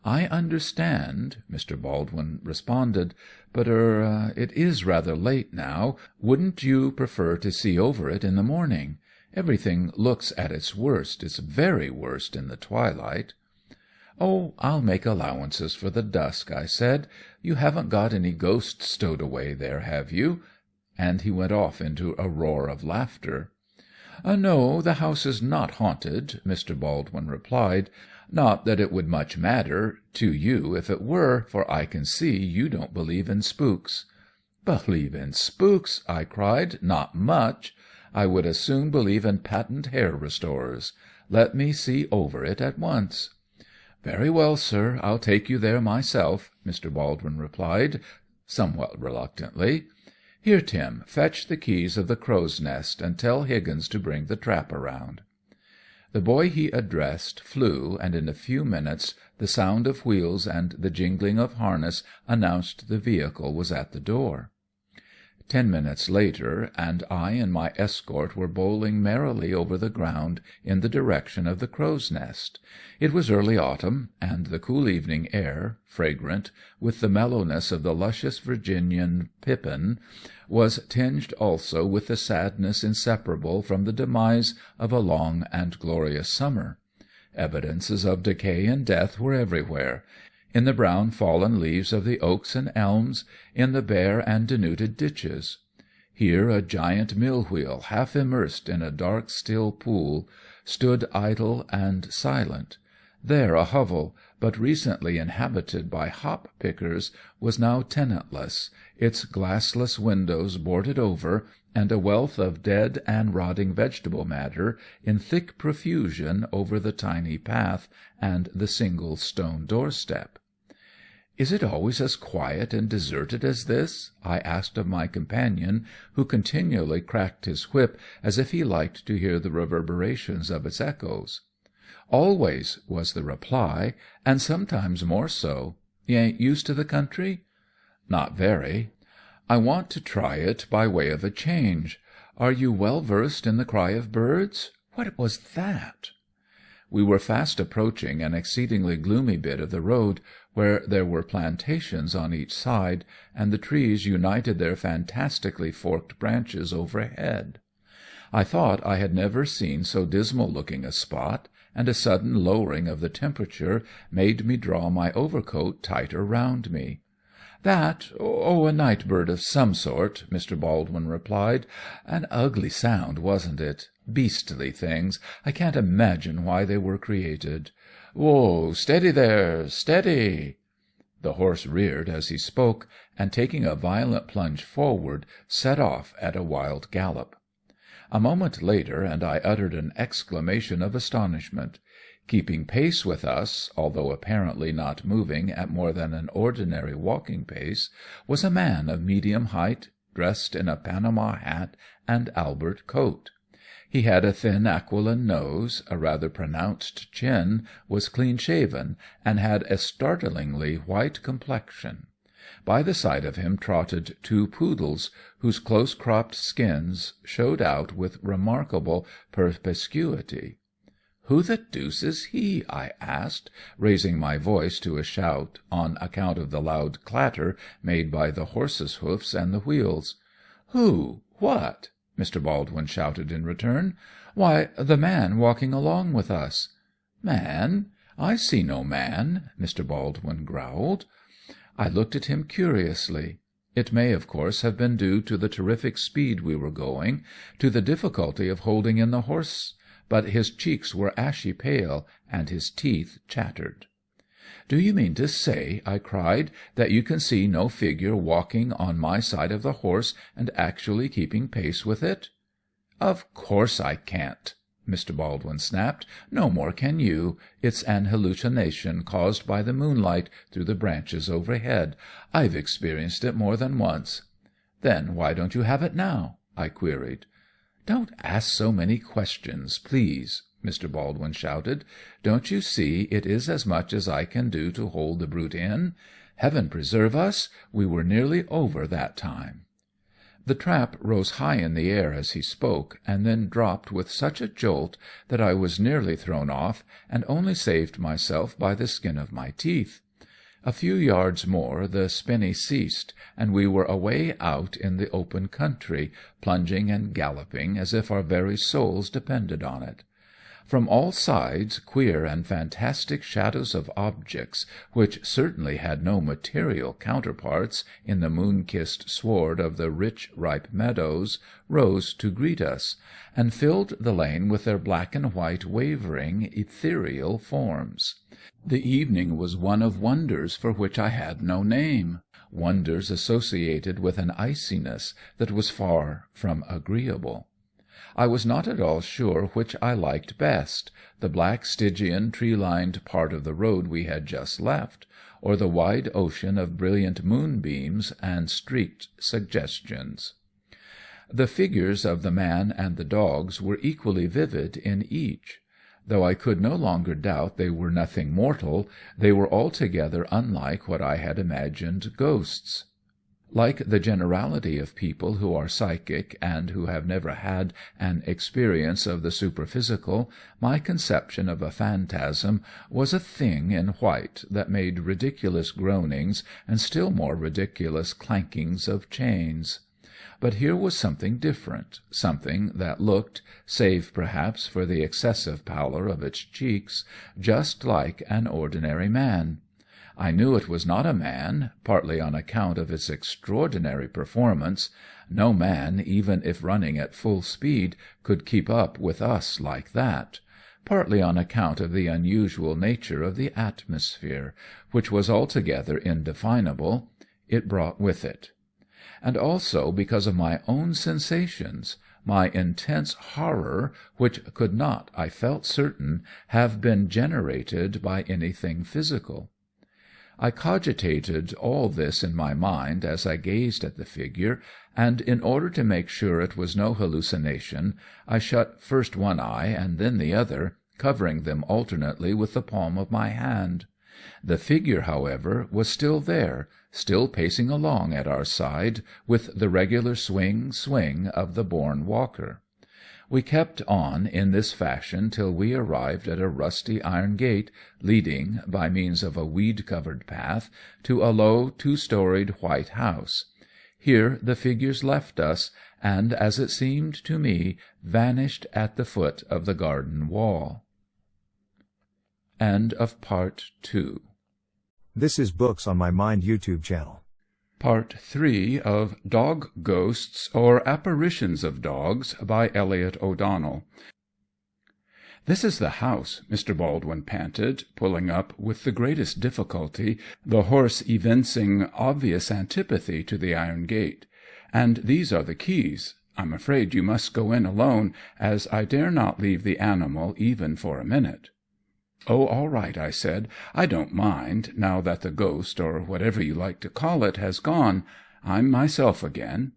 "I understand," Mr. Baldwin responded, "but it is rather late now. Wouldn't you prefer to see over it in the morning? Everything looks at its worst, its very worst, in the twilight." "Oh, I'll make allowances for the dusk," I said. "You haven't got any ghosts stowed away there, have you?" And he went off into a roar of laughter. "No, the house is not haunted," Mr. Baldwin replied. "Not that it would much matter to you if it were, for I can see you don't believe in spooks." "Believe in spooks!" I cried. "Not much! I would as soon believe in patent hair restorers. Let me see over it at once." "Very well, sir, I'll take you there myself," Mr. Baldwin replied, somewhat reluctantly. "Here, Tim, fetch the keys of the Crow's Nest, and tell Higgins to bring the trap around." The boy he addressed flew, and in a few minutes the sound of wheels and the jingling of harness announced the vehicle was at the door. 10 minutes later, and I and my escort were bowling merrily over the ground in the direction of the Crow's Nest. It was early autumn, and the cool evening air, fragrant with the mellowness of the luscious Virginian pippin, was tinged also with the sadness inseparable from the demise of a long and glorious summer. Evidences of decay and death were everywhere, in the brown fallen leaves of the oaks and elms, in the bare and denuded ditches. Here a giant mill wheel, half immersed in a dark still pool, stood idle and silent. There a hovel, but recently inhabited by hop pickers, was now tenantless, its glassless windows boarded over, and a wealth of dead and rotting vegetable matter in thick profusion over the tiny path and the single stone doorstep. "Is it always as quiet and deserted as this?" I asked of my companion, who continually cracked his whip as if he liked to hear the reverberations of its echoes. "Always," was the reply, "and sometimes more so. You ain't used to the country?" "Not very. I want to try it by way of a change. Are you well versed in the cry of birds? What was that?" We were fast approaching an exceedingly gloomy bit of the road, where there were plantations on each side, and the trees united their fantastically forked branches overhead. I thought I had never seen so dismal looking a spot, and a sudden lowering of the temperature made me draw my overcoat tighter round me. "That? Oh, a night bird of some sort," Mr. Baldwin replied. "An ugly sound, wasn't it? Beastly things. I can't imagine why they were created. Whoa! Steady there! Steady!" The horse reared as he spoke, and taking a violent plunge forward, set off at a wild gallop. A moment later, and I uttered an exclamation of astonishment. Keeping pace with us, although apparently not moving at more than an ordinary walking pace, was a man of medium height, dressed in a Panama hat and Albert coat. He had a thin aquiline nose, a rather pronounced chin, was clean shaven, and had a startlingly white complexion. By the side of him trotted two poodles, whose close-cropped skins showed out with remarkable perspicuity. "Who the deuce is he?" I asked, raising my voice to a shout on account of the loud clatter made by the horses' hoofs and the wheels. "Who? What?" Mr. Baldwin shouted in return. "Why, the man walking along with us." "Man? I see no man," Mr. Baldwin growled. I looked at him curiously. It may, of course, have been due to the terrific speed we were going, to the difficulty of holding in the horse, but his cheeks were ashy pale, and his teeth chattered. "Do you mean to say," I cried, "that you can see no figure walking on my side of the horse and actually keeping pace with it?" "Of course I can't," Mr. Baldwin snapped. "No more can you. It's an hallucination caused by the moonlight through the branches overhead. I've experienced it more than once." "Then why don't you have it now?" I queried. "Don't ask so many questions, please," Mr. Baldwin shouted. "Don't you see it is as much as I can do to hold the brute in? Heaven preserve us, we were nearly over that time." The trap rose high in the air as he spoke, and then dropped with such a jolt that I was nearly thrown off, and only saved myself by the skin of my teeth. A few yards more the spinney ceased, and we were away out in the open country, plunging and galloping as if our very souls depended on it. From all sides queer and fantastic shadows of objects, which certainly had no material counterparts in the moon-kissed sward of the rich ripe meadows, rose to greet us, and filled the lane with their black and white wavering, ethereal forms. The evening was one of wonders for which I had no name, wonders associated with an iciness that was far from agreeable. I was not at all sure which I liked best, the black Stygian tree-lined part of the road we had just left, or the wide ocean of brilliant moonbeams and streaked suggestions. The figures of the man and the dogs were equally vivid in each. Though I could no longer doubt they were nothing mortal, they were altogether unlike what I had imagined ghosts. Like the generality of people who are psychic and who have never had an experience of the superphysical, my conception of a phantasm was a thing in white that made ridiculous groanings and still more ridiculous clankings of chains. But here was something different, something that looked, save perhaps for the excessive pallor of its cheeks, just like an ordinary man. I knew it was not a man, partly on account of its extraordinary performance. No man, even if running at full speed, could keep up with us like that. Partly on account of the unusual nature of the atmosphere, which was altogether indefinable, it brought with it. And also because of my own sensations, my intense horror, which could not, I felt certain, have been generated by anything physical. I cogitated all this in my mind as I gazed at the figure, and in order to make sure it was no hallucination, I shut first one eye and then the other, covering them alternately with the palm of my hand. The figure, however, was still there, still pacing along at our side with the regular swing of the born walker. We kept on in this fashion till we arrived at a rusty iron gate leading, by means of a weed-covered path, to a low 2-storied white house. Here the figures left us, and, as it seemed to me, vanished at the foot of the garden wall. End of Part 2. This is Books on My Mind YouTube channel. Part 3 of Dog Ghosts or Apparitions of Dogs by Elliott O'Donnell. "This is the house," Mr. Baldwin panted, pulling up with the greatest difficulty, the horse evincing obvious antipathy to the iron gate. "And these are the keys. I'm afraid you must go in alone, as I dare not leave the animal even for a minute." "Oh, all right," I said. "I don't mind, now that the ghost, or whatever you like to call it, has gone. I'm myself again."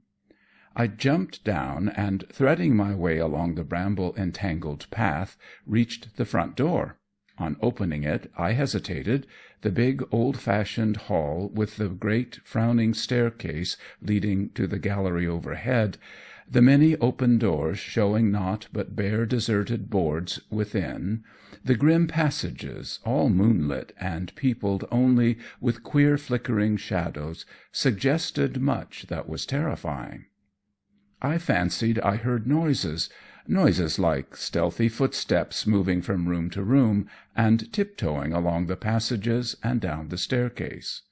I jumped down, and, threading my way along the bramble-entangled path, reached the front door. On opening it, I hesitated. The big, old-fashioned hall, with the great frowning staircase leading to the gallery overhead, the many open doors showing naught but bare deserted boards within, the grim passages, all moonlit and peopled only with queer flickering shadows, suggested much that was terrifying. I fancied I heard noises like stealthy footsteps moving from room to room, and tiptoeing along the passages and down the staircase.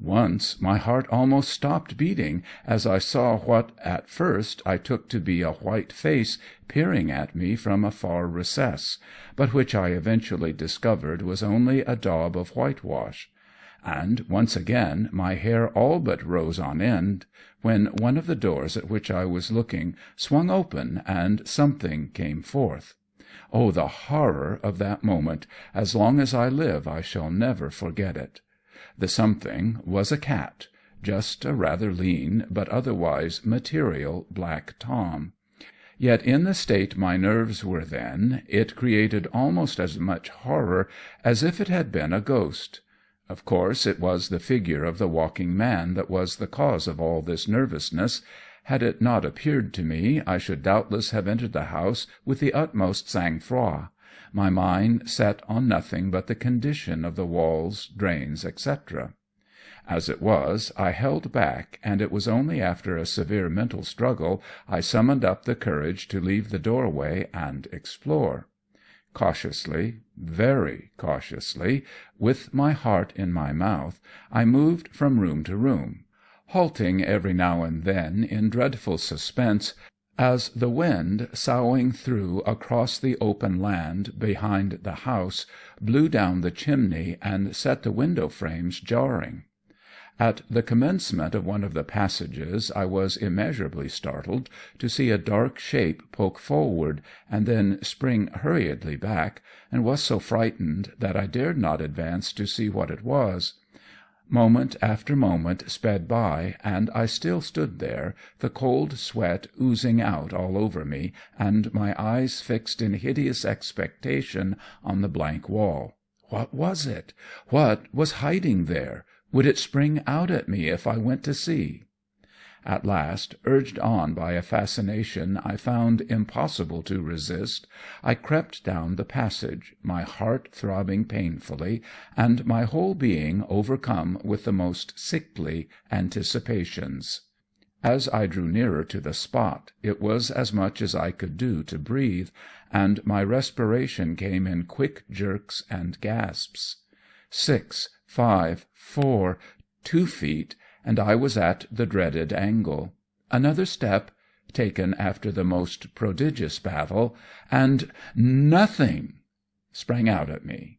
Once my heart almost stopped beating as I saw what at first I took to be a white face peering at me from a far recess, but which I eventually discovered was only a daub of whitewash. And once again my hair all but rose on end when one of the doors at which I was looking swung open and something came forth. Oh, the horror of that moment! As long as I live I shall never forget it. The something was a cat, just a rather lean but otherwise material black Tom. Yet in the state my nerves were then, it created almost as much horror as if it had been a ghost. Of course it was the figure of the walking man that was the cause of all this nervousness. Had it not appeared to me, I should doubtless have entered the house with the utmost sang-froid, my mind set on nothing but the condition of the walls, drains, etc. As it was, I held back, and it was only after a severe mental struggle I summoned up the courage to leave the doorway and explore. Cautiously, very cautiously, with my heart in my mouth, I moved from room to room, halting every now and then in dreadful suspense, as the wind, soughing through across the open land behind the house, blew down the chimney and set the window frames jarring. At the commencement of one of the passages I was immeasurably startled to see a dark shape poke forward, and then spring hurriedly back, and was so frightened that I dared not advance to see what it was. Moment after moment sped by, and I still stood there, the cold sweat oozing out all over me, and my eyes fixed in hideous expectation on the blank wall. What was it? What was hiding there? Would it spring out at me if I went to see? At last, urged on by a fascination I found impossible to resist, I crept down the passage, my heart throbbing painfully, and my whole being overcome with the most sickly anticipations. As I drew nearer to the spot, it was as much as I could do to breathe, and my respiration came in quick jerks and gasps. 6, 5, 4, 2 feet, and I was at the dreaded angle. Another step, taken after the most prodigious battle, and nothing sprang out at me.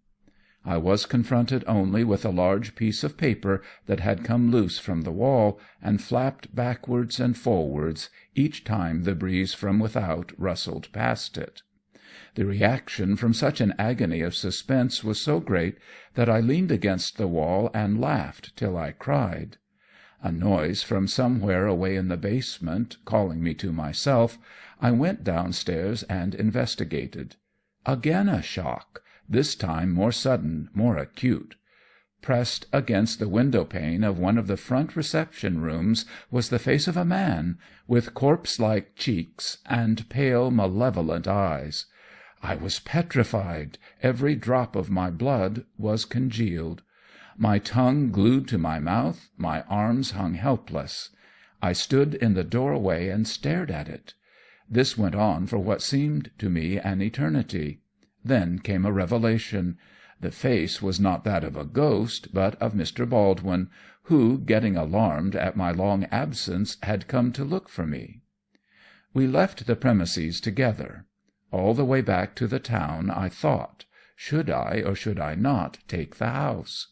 I was confronted only with a large piece of paper that had come loose from the wall, and flapped backwards and forwards each time the breeze from without rustled past it. The reaction from such an agony of suspense was so great that I leaned against the wall and laughed till I cried. A noise from somewhere away in the basement calling me to myself, I went downstairs and investigated. Again a shock, this time more sudden, more acute. Pressed against the window-pane of one of the front reception rooms was the face of a man, with corpse-like cheeks and pale, malevolent eyes. I was petrified, every drop of my blood was congealed. My tongue glued to my mouth, my arms hung helpless. I stood in the doorway and stared at it. This went on for what seemed to me an eternity. Then came a revelation. The face was not that of a ghost, but of Mr. Baldwin, who, getting alarmed at my long absence, had come to look for me. We left the premises together. All the way back to the town I thought, should I or should I not take the house?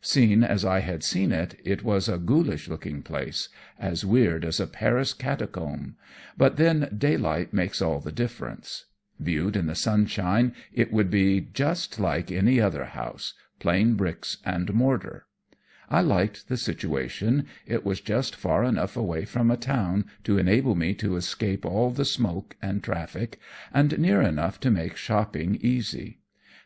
Seen as I had seen it, it was a ghoulish-looking place, as weird as a Paris catacomb, but then daylight makes all the difference. Viewed in the sunshine, it would be just like any other house, plain bricks and mortar. I liked the situation. It was just far enough away from a town to enable me to escape all the smoke and traffic, and near enough to make shopping easy.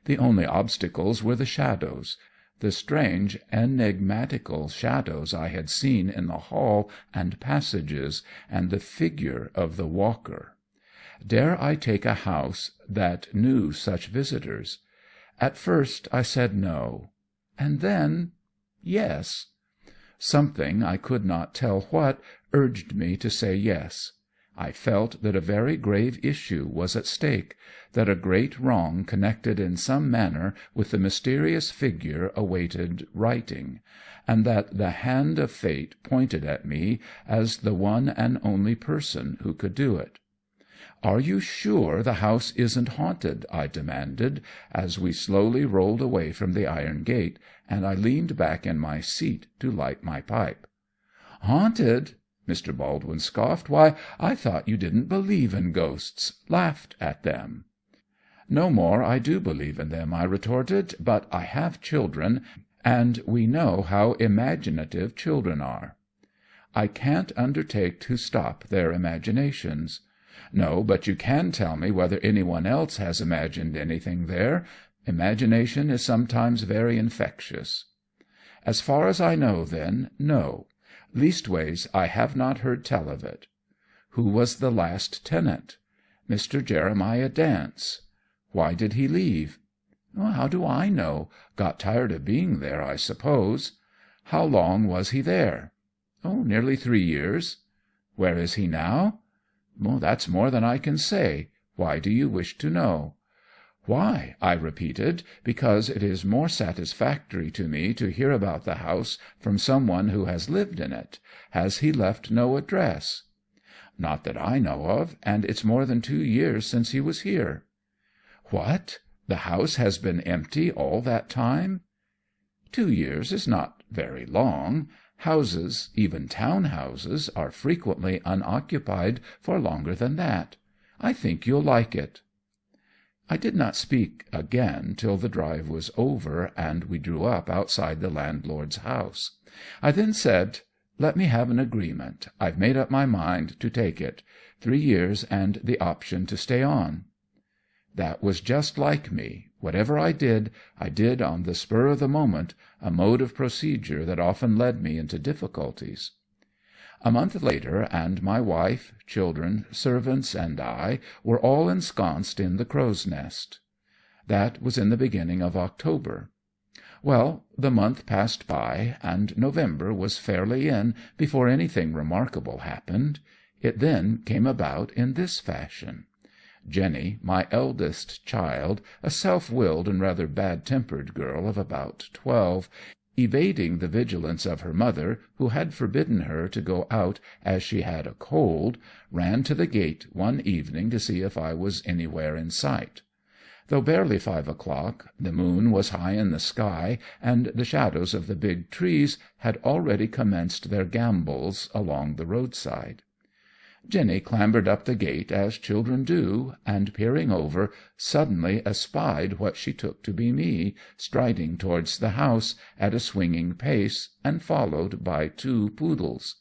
The only obstacles were the shadows, the strange, enigmatical shadows I had seen in the hall and passages, and the figure of the walker. Dare I take a house that knew such visitors? At first I said no, and then yes. Something, I could not tell what, urged me to say yes. I felt that a very grave issue was at stake, that a great wrong connected in some manner with the mysterious figure awaited righting, and that the hand of fate pointed at me as the one and only person who could do it. "Are you sure the house isn't haunted?" I demanded, as we slowly rolled away from the iron gate, and I leaned back in my seat to light my pipe. "Haunted?" Mr. Baldwin scoffed. "Why, I thought you didn't believe in ghosts, laughed at them." "No more I do believe in them," I retorted, "but I have children, and we know how imaginative children are. I can't undertake to stop their imaginations." "No, but you can tell me whether anyone else has imagined anything there. Imagination is sometimes very infectious." "As far as I know, then, no. Leastways, I have not heard tell of it." "Who was the last tenant?" "Mr. Jeremiah Dance." "Why did he leave?" "How do I know? Got tired of being there, I suppose." "How long was he there?" "Nearly 3 years." "Where is he now?" "That's more than I can say. Why do you wish to know?" "Why?" I repeated. "Because it is more satisfactory to me to hear about the house from some one who has lived in it. Has he left no address?" "Not that I know of, and it's more than 2 years since he was here." "What? The house has been empty all that time?" 2 years is not very long. Houses, even town houses, are frequently unoccupied for longer than that. I think you'll like it." I did not speak again till the drive was over and we drew up outside the landlord's house. I then said, "Let me have an agreement. I've made up my mind to take it. 3 years and the option to stay on." That was just like me. Whatever I did on the spur of the moment, a mode of procedure that often led me into difficulties. A month later, and my wife, children, servants, and I were all ensconced in the Crow's Nest. That was in the beginning of October. Well, the month passed by, and November was fairly in before anything remarkable happened. It then came about in this fashion. Jenny, my eldest child, a self-willed and rather bad-tempered girl of about 12, evading the vigilance of her mother, who had forbidden her to go out as she had a cold, ran to the gate one evening to see if I was anywhere in sight. Though barely 5 o'clock, the moon was high in the sky, and the shadows of the big trees had already commenced their gambols along the roadside. Jenny clambered up the gate as children do, and peering over, suddenly espied what she took to be me, striding towards the house at a swinging pace, and followed by 2 poodles.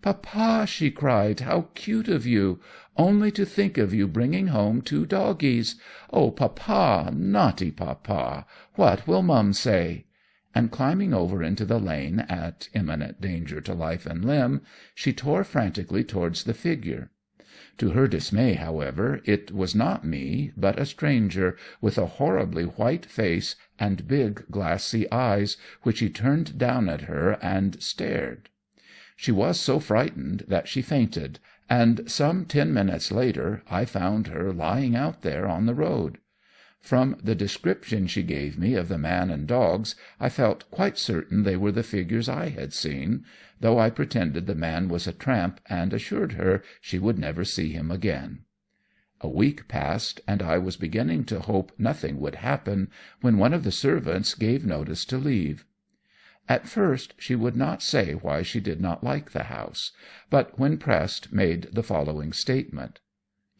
"Papa," she cried, "how cute of you! Only to think of you bringing home 2 doggies! Oh, papa, naughty papa! What will mum say?" And climbing over into the lane at imminent danger to life and limb, she tore frantically towards the figure. To her dismay, however, it was not me, but a stranger, with a horribly white face and big glassy eyes, which he turned down at her and stared. She was so frightened that she fainted, and some 10 minutes later I found her lying out there on the road. From the description she gave me of the man and dogs, I felt quite certain they were the figures I had seen, though I pretended the man was a tramp and assured her she would never see him again. A week passed, and I was beginning to hope nothing would happen, when one of the servants gave notice to leave. At first she would not say why she did not like the house, but when pressed made the following statement: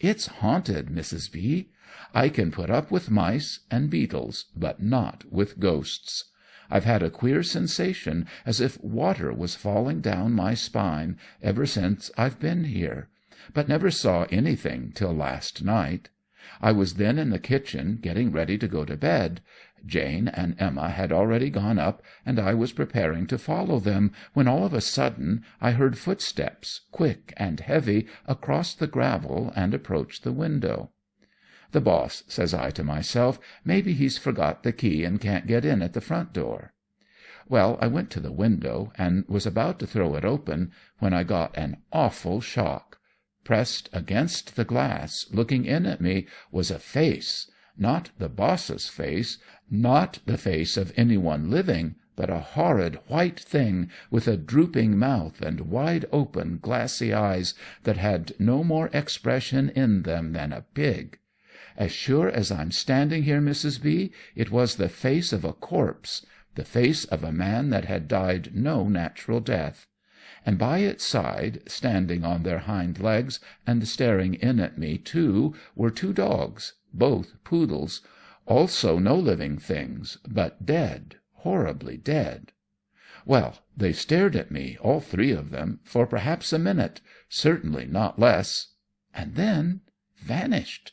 "It's haunted, Mrs. B. I can put up with mice and beetles, but not with ghosts. I've had a queer sensation, as if water was falling down my spine, ever since I've been here, but never saw anything till last night. I was then in the kitchen, getting ready to go to bed. Jane and Emma had already gone up, and I was preparing to follow them, when all of a sudden I heard footsteps, quick and heavy, across the gravel and approach the window. 'The boss,' says I to myself, 'maybe he's forgot the key and can't get in at the front door.' Well, I went to the window, and was about to throw it open, when I got an awful shock. Pressed against the glass, looking in at me, was a face, not the boss's face, not the face of any one living, but a horrid white thing, with a drooping mouth and wide open glassy eyes that had no more expression in them than a pig. As sure as I'm standing here, Mrs. B., it was the face of a corpse, the face of a man that had died no natural death. And by its side, standing on their hind legs and staring in at me too, were 2 dogs, both poodles, also no living things, but dead, horribly dead. Well, they stared at me, all 3 of them, for perhaps a minute, certainly not less, and then vanished.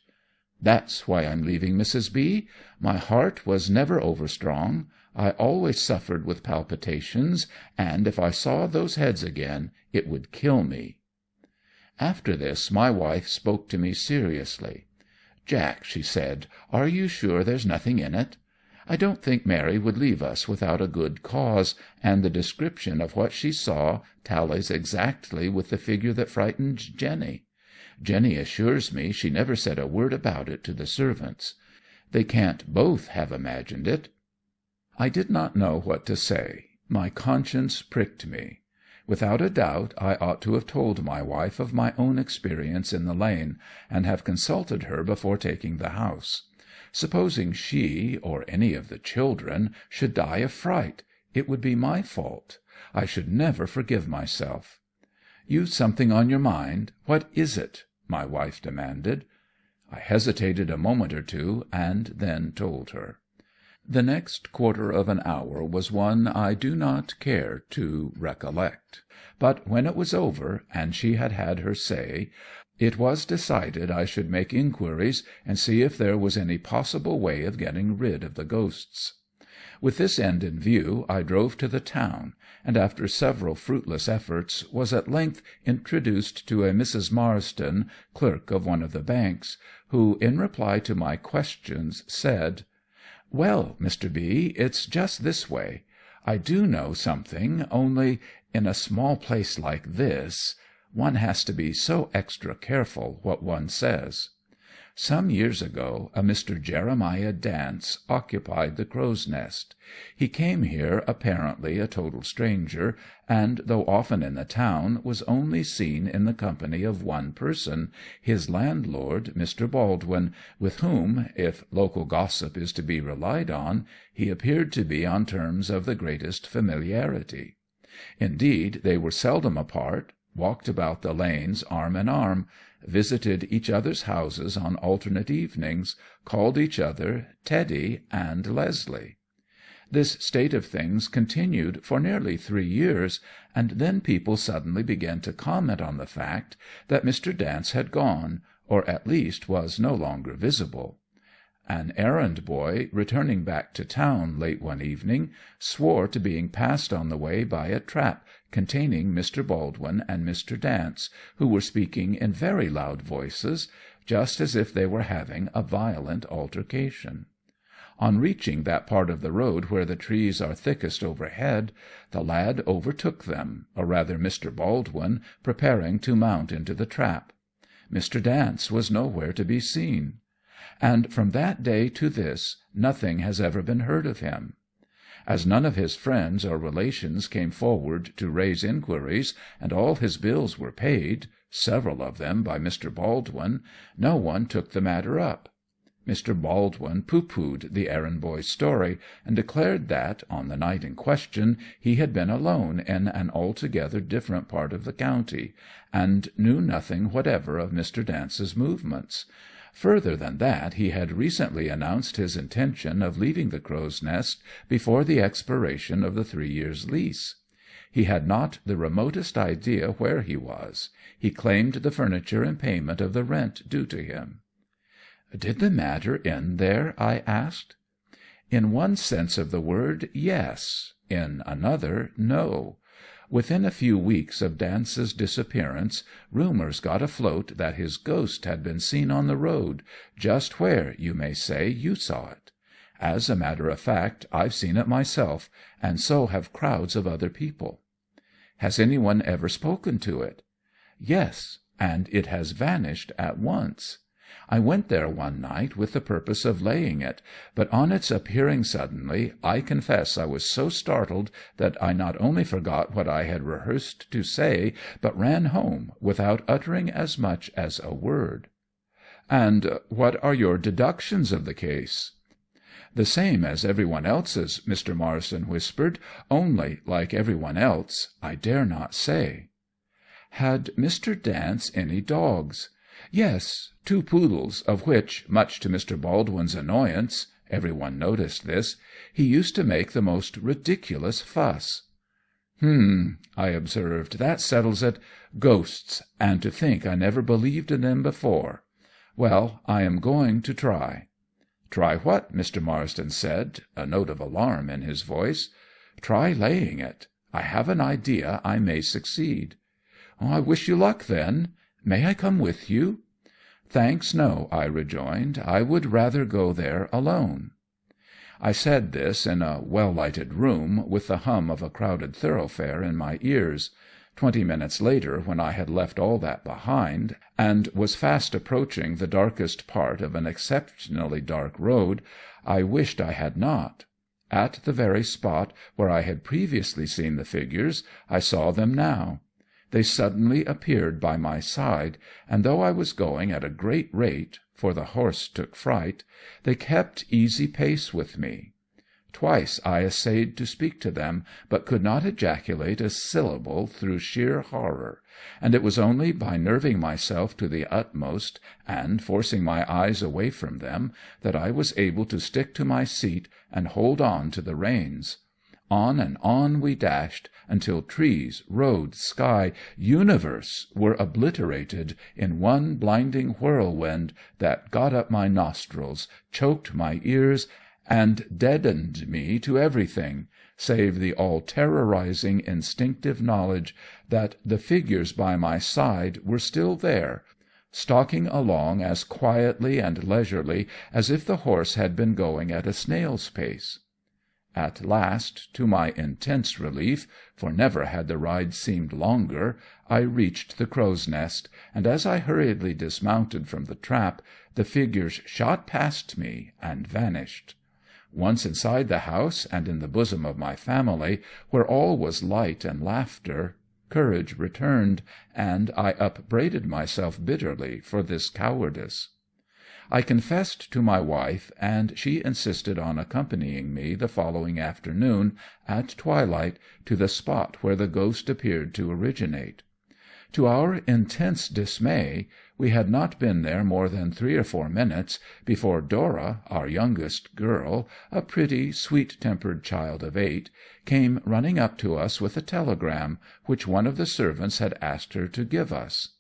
That's why I'm leaving, Mrs. B. My heart was never overstrong. I always suffered with palpitations, and if I saw those heads again, it would kill me." After this my wife spoke to me seriously. "Jack," she said, "are you sure there's nothing in it? I don't think Mary would leave us without a good cause, and the description of what she saw tallies exactly with the figure that frightened Jenny. Jenny assures me she never said a word about it to the servants. They can't both have imagined it." I did not know what to say. My conscience pricked me. Without a doubt I ought to have told my wife of my own experience in the lane, and have consulted her before taking the house. Supposing she, or any of the children, should die of fright, it would be my fault. I should never forgive myself. "You've something on your mind. What is it?" my wife demanded. I hesitated a moment or 2, and then told her. The next quarter of an hour was one I do not care to recollect, but when it was over, and she had had her say, it was decided I should make inquiries and see if there was any possible way of getting rid of the ghosts. With this end in view I drove to the town, and after several fruitless efforts was at length introduced to a Mrs. Marsden, clerk of one of the banks, who, in reply to my questions, said, "Well, Mr. B., it's just this way. I do know something, only in a small place like this one has to be so extra careful what one says. Some years ago a Mr. Jeremiah Dance occupied the Crow's Nest. He came here apparently a total stranger, and, though often in the town, was only seen in the company of one person, his landlord, Mr. Baldwin, with whom, if local gossip is to be relied on, he appeared to be on terms of the greatest familiarity. Indeed, they were seldom apart, walked about the lanes arm in arm, visited each other's houses on alternate evenings, called each other Teddy and Leslie. This state of things continued for nearly 3 years, and then people suddenly began to comment on the fact that Mr. Dance had gone, or at least was no longer visible. An errand boy, returning back to town late one evening, swore to being passed on the way by a trap containing Mr. Baldwin and Mr. Dance, who were speaking in very loud voices, just as if they were having a violent altercation. On reaching that part of the road where the trees are thickest overhead, the lad overtook them, or rather Mr. Baldwin, preparing to mount into the trap. Mr. Dance was nowhere to be seen. And from that day to this nothing has ever been heard of him. As none of his friends or relations came forward to raise inquiries, and all his bills were paid, several of them by Mr. Baldwin, no one took the matter up. Mr. Baldwin pooh-poohed the errand boy's story, and declared that, on the night in question, he had been alone in an altogether different part of the county, and knew nothing whatever of Mr. Dance's movements. Further than that, he had recently announced his intention of leaving the Crow's Nest before the expiration of the 3 years' lease. He had not the remotest idea where he was. He claimed the furniture in payment of the rent due to him. "Did the matter end there?" I asked. "In one sense of the word, yes. In another, no. Within a few weeks of Dance's disappearance, rumours got afloat that his ghost had been seen on the road, just where, you may say, you saw it. As a matter of fact, I've seen it myself, and so have crowds of other people." "Has any one ever spoken to it?" "Yes, and it has vanished at once. I went there one night with the purpose of laying it, but on its appearing suddenly, I confess I was so startled that I not only forgot what I had rehearsed to say, but ran home without uttering as much as a word." "And what are your deductions of the case?" "The same as every one else's," Mr. Marsden whispered, "only, like every one else, I dare not say." "Had Mr. Dance any dogs?" "Yes, 2 poodles, of which, much to Mr. Baldwin's annoyance every one noticed this, he used to make the most ridiculous fuss." I observed, "that settles it. Ghosts, and to think I never believed in them before. Well, I am going to try." "Try what?" Mr. Marsden said, a note of alarm in his voice. "Try laying it. I have an idea I may succeed." "I wish you luck, then. May I come with you?" "Thanks, no," I rejoined. "I would rather go there alone." I said this in a well-lighted room, with the hum of a crowded thoroughfare in my ears. 20 minutes later, when I had left all that behind, and was fast approaching the darkest part of an exceptionally dark road, I wished I had not. At the very spot where I had previously seen the figures, I saw them now. They suddenly appeared by my side, and though I was going at a great rate, for the horse took fright, they kept easy pace with me. Twice I essayed to speak to them, but could not ejaculate a syllable through sheer horror, and it was only by nerving myself to the utmost, and forcing my eyes away from them, that I was able to stick to my seat and hold on to the reins. On and on we dashed, until trees, road, sky, universe were obliterated in one blinding whirlwind that got up my nostrils, choked my ears, and deadened me to everything, save the all-terrorizing instinctive knowledge that the figures by my side were still there, stalking along as quietly and leisurely as if the horse had been going at a snail's pace. At last, to my intense relief, for never had the ride seemed longer, I reached the Crow's Nest, and as I hurriedly dismounted from the trap, the figures shot past me and vanished. Once inside the house, and in the bosom of my family, where all was light and laughter, courage returned, and I upbraided myself bitterly for this cowardice. I confessed to my wife, and she insisted on accompanying me the following afternoon, at twilight, to the spot where the ghost appeared to originate. To our intense dismay, we had not been there more than 3 or 4 minutes before Dora, our youngest girl, a pretty, sweet-tempered child of 8, came running up to us with a telegram, which one of the servants had asked her to give us.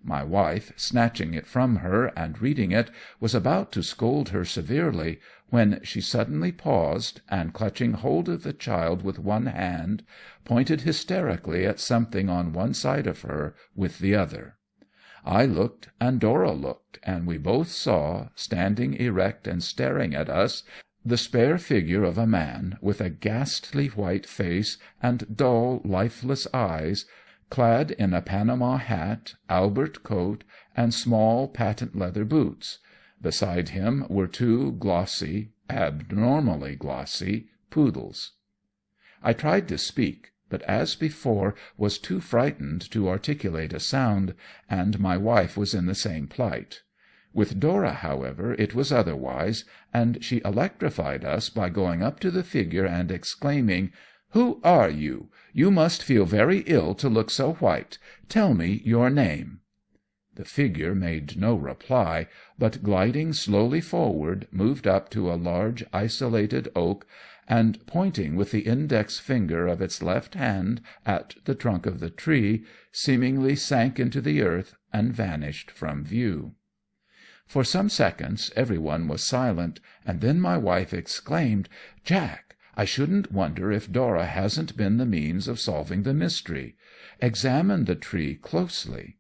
My wife, snatching it from her and reading it, was about to scold her severely, when she suddenly paused, and clutching hold of the child with one hand, pointed hysterically at something on one side of her with the other. I looked, and Dora looked, and we both saw, standing erect and staring at us, the spare figure of a man, with a ghastly white face and dull, lifeless eyes, clad in a Panama hat, Albert coat, and small patent leather boots. Beside him were 2 glossy, abnormally glossy, poodles. I tried to speak, but as before was too frightened to articulate a sound, and my wife was in the same plight. With Dora, however, it was otherwise, and she electrified us by going up to the figure and exclaiming, "Who are you? You must feel very ill to look so white. Tell me your name." The figure made no reply, but gliding slowly forward, moved up to a large isolated oak, and pointing with the index finger of its left hand at the trunk of the tree, seemingly sank into the earth and vanished from view. For some seconds every one was silent, and then my wife exclaimed, "Jack, I shouldn't wonder if Dora hasn't been the means of solving the mystery. Examine the tree closely."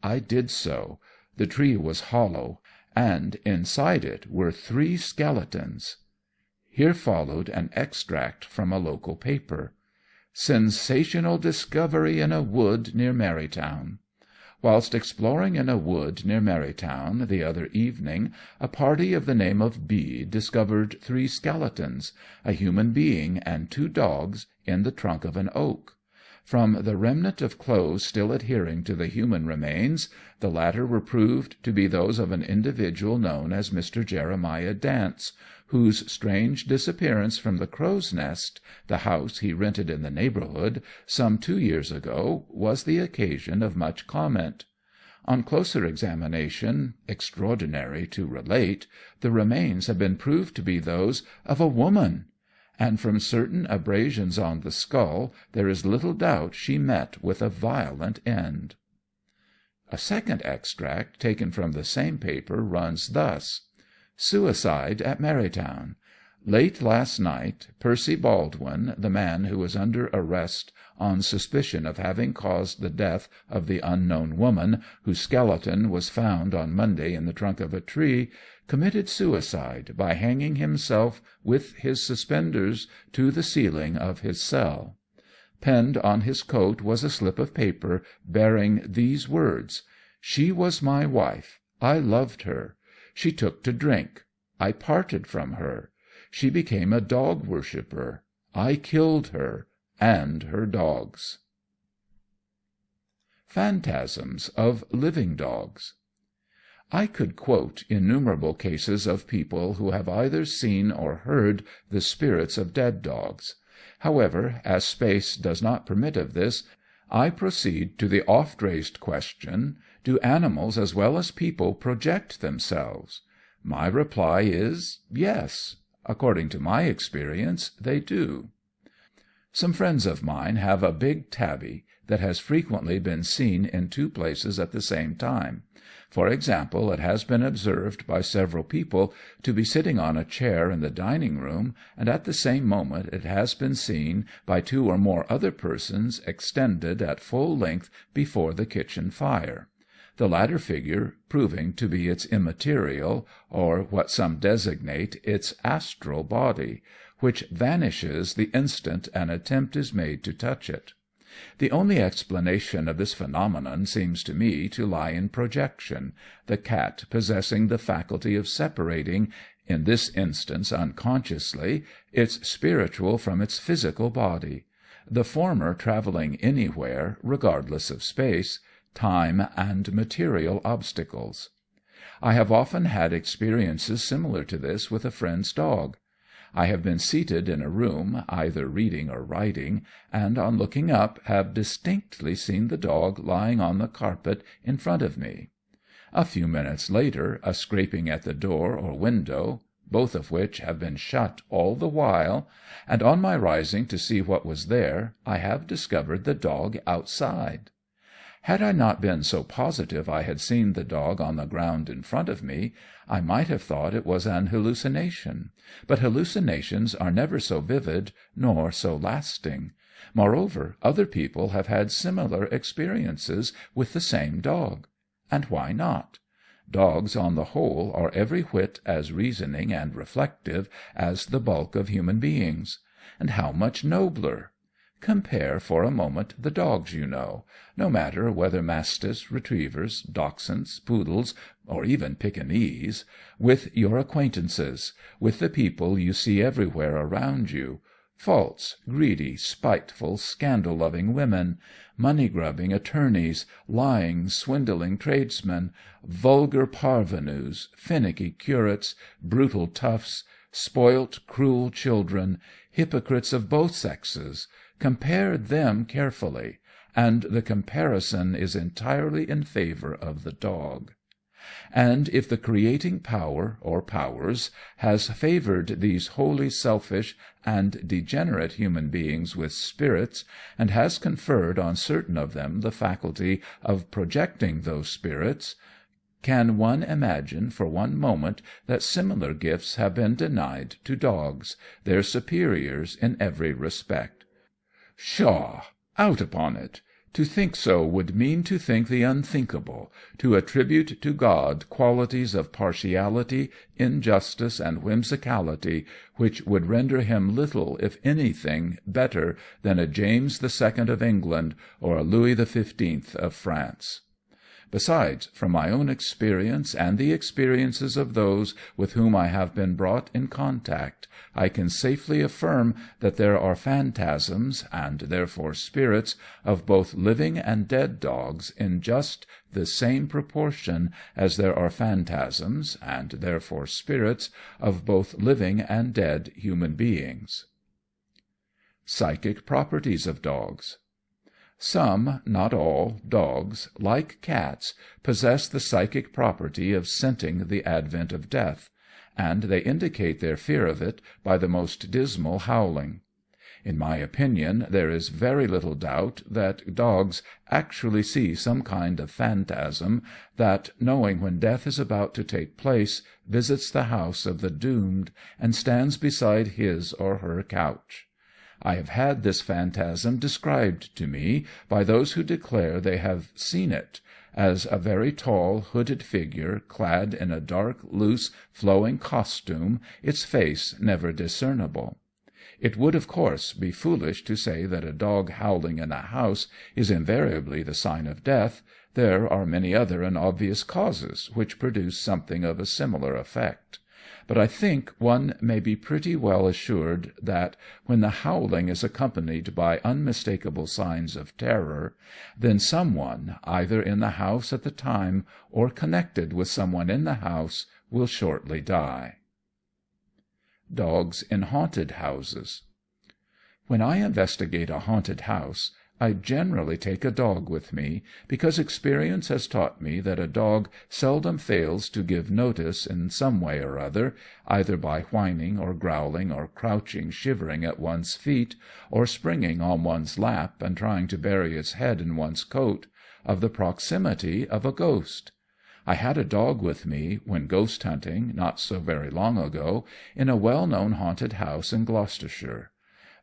I did so. The tree was hollow, and inside it were 3 skeletons. Here followed an extract from a local paper. "Sensational discovery in a wood near Marytown. Whilst exploring in a wood near Marytown the other evening, a party of the name of B discovered 3 skeletons, a human being and 2 dogs, in the trunk of an oak. From the remnant of clothes still adhering to the human remains, the latter were proved to be those of an individual known as Mr. Jeremiah Dance, whose strange disappearance from the Crow's Nest, the house he rented in the neighbourhood, some 2 years ago, was the occasion of much comment. On closer examination, extraordinary to relate, the remains have been proved to be those of a woman, and from certain abrasions on the skull there is little doubt she met with a violent end." A second extract, taken from the same paper, runs thus: "Suicide at Marytown. Late last night, Percy Baldwin, the man who is under arrest on suspicion of having caused the death of the unknown woman, whose skeleton was found on Monday in the trunk of a tree, committed suicide by hanging himself with his suspenders to the ceiling of his cell. Pinned on his coat was a slip of paper bearing these words: 'She was my wife. I loved her. She took to drink. I parted from her. She became a dog worshipper. I killed her and her dogs.'" Phantasms of living dogs. I could quote innumerable cases of people who have either seen or heard the spirits of dead dogs. However, as space does not permit of this, I proceed to the oft-raised question, do animals as well as people project themselves? My reply is, yes. According to my experience, they do. Some friends of mine have a big tabby that has frequently been seen in 2 places at the same time. For example, it has been observed by several people to be sitting on a chair in the dining room, and at the same moment it has been seen by 2 or more other persons extended at full length before the kitchen fire, the latter figure proving to be its immaterial, or what some designate its astral body, which vanishes the instant an attempt is made to touch it. The only explanation of this phenomenon seems to me to lie in projection, the cat possessing the faculty of separating, in this instance unconsciously, its spiritual from its physical body, the former travelling anywhere, regardless of space, time, and material obstacles. I have often had experiences similar to this with a friend's dog. I have been seated in a room, either reading or writing, and on looking up have distinctly seen the dog lying on the carpet in front of me. A few minutes later, a scraping at the door or window, both of which have been shut all the while, and on my rising to see what was there, I have discovered the dog outside. Had I not been so positive I had seen the dog on the ground in front of me, I might have thought it was an hallucination. But hallucinations are never so vivid nor so lasting. Moreover, other people have had similar experiences with the same dog. And why not? Dogs, on the whole, are every whit as reasoning and reflective as the bulk of human beings. And how much nobler! Compare for a moment the dogs you know, no matter whether mastiffs, retrievers, dachshunds, poodles, or even Pekingese, with your acquaintances, with the people you see everywhere around you, false, greedy, spiteful, scandal-loving women, money-grubbing attorneys, lying, swindling tradesmen, vulgar parvenus, finicky curates, brutal toughs, spoilt, cruel children, hypocrites of both sexes. Compare them carefully, and the comparison is entirely in favor of the dog. And if the creating power, or powers, has favored these wholly selfish and degenerate human beings with spirits, and has conferred on certain of them the faculty of projecting those spirits, can one imagine for one moment that similar gifts have been denied to dogs, their superiors in every respect? Pshaw! Out upon it! To think so would mean to think the unthinkable, to attribute to God qualities of partiality, injustice, and whimsicality, which would render him little, if anything, better than a James II of England or a Louis XV of France. Besides, from my own experience and the experiences of those with whom I have been brought in contact, I can safely affirm that there are phantasms, and therefore spirits, of both living and dead dogs in just the same proportion as there are phantasms, and therefore spirits, of both living and dead human beings. Psychic properties of dogs. Some, not all, dogs, like cats, possess the psychic property of scenting the advent of death, and they indicate their fear of it by the most dismal howling. In my opinion, there is very little doubt that dogs actually see some kind of phantasm that, knowing when death is about to take place, visits the house of the doomed and stands beside his or her couch. I have had this phantasm described to me by those who declare they have seen it, as a very tall, hooded figure, clad in a dark, loose, flowing costume, its face never discernible. It would, of course, be foolish to say that a dog howling in a house is invariably the sign of death. There are many other and obvious causes which produce something of a similar effect. But I think one may be pretty well assured that, when the howling is accompanied by unmistakable signs of terror, then someone, either in the house at the time or connected with someone in the house, will shortly die. Dogs in haunted houses. When I investigate a haunted house, I generally take a dog with me, because experience has taught me that a dog seldom fails to give notice in some way or other, either by whining or growling or crouching shivering at one's feet, or springing on one's lap and trying to bury its head in one's coat, of the proximity of a ghost. I had a dog with me, when ghost hunting, not so very long ago, in a well-known haunted house in Gloucestershire.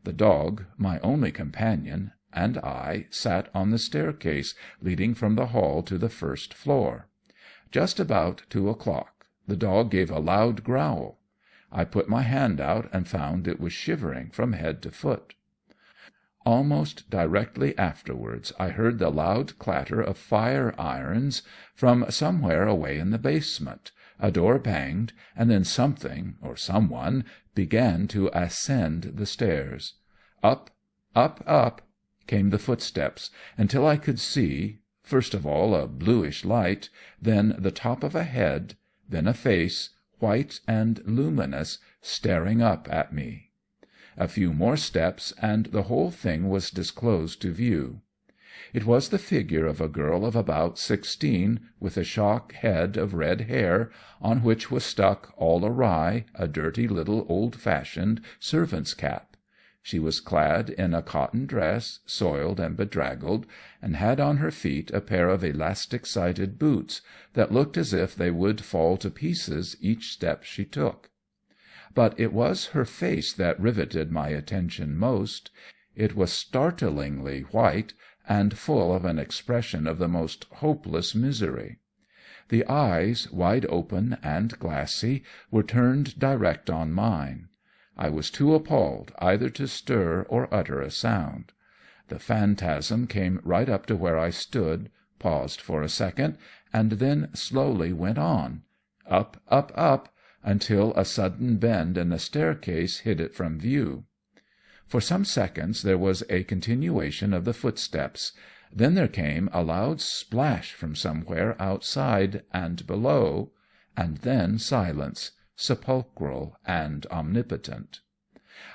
The dog, my only companion, and I sat on the staircase leading from the hall to the first floor. Just about 2:00, the dog gave a loud growl. I put my hand out and found it was shivering from head to foot. Almost directly afterwards I heard the loud clatter of fire irons from somewhere away in the basement, a door banged, and then something, or someone, began to ascend the stairs. Up, up, up came the footsteps, until I could see, first of all a bluish light, then the top of a head, then a face, white and luminous, staring up at me. A few more steps, and the whole thing was disclosed to view. It was the figure of a girl of about 16, with a shock head of red hair, on which was stuck all awry a dirty little old-fashioned servant's cap. She was clad in a cotton dress, soiled and bedraggled, and had on her feet a pair of elastic-sided boots that looked as if they would fall to pieces each step she took. But it was her face that riveted my attention most. It was startlingly white, and full of an expression of the most hopeless misery. The eyes, wide open and glassy, were turned direct on mine. I was too appalled either to stir or utter a sound. The phantasm came right up to where I stood, paused for a second, and then slowly went on, up, up, up, until a sudden bend in the staircase hid it from view. For some seconds there was a continuation of the footsteps. Then there came a loud splash from somewhere outside and below, and then silence, sepulchral and omnipotent.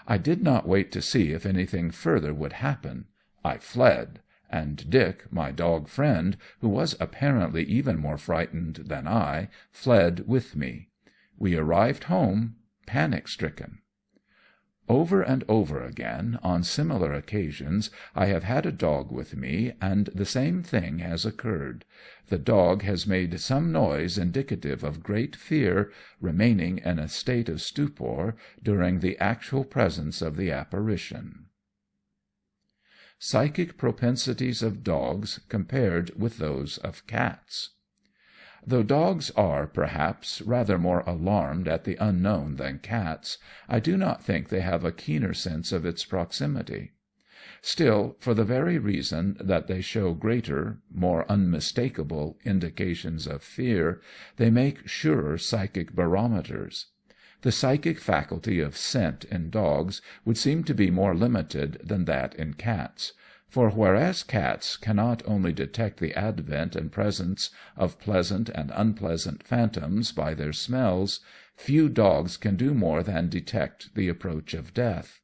I did not wait to see if anything further would happen. I fled, and Dick, my dog friend, who was apparently even more frightened than I, fled with me. We arrived home, panic-stricken. Over and over again, on similar occasions, I have had a dog with me, and the same thing has occurred. The dog has made some noise indicative of great fear, remaining in a state of stupor during the actual presence of the apparition. Psychic propensities of dogs compared with those of cats. Though dogs are, perhaps, rather more alarmed at the unknown than cats, I do not think they have a keener sense of its proximity. Still, for the very reason that they show greater, more unmistakable indications of fear, they make surer psychic barometers. The psychic faculty of scent in dogs would seem to be more limited than that in cats. For whereas cats cannot only detect the advent and presence of pleasant and unpleasant phantoms by their smells, few dogs can do more than detect the approach of death.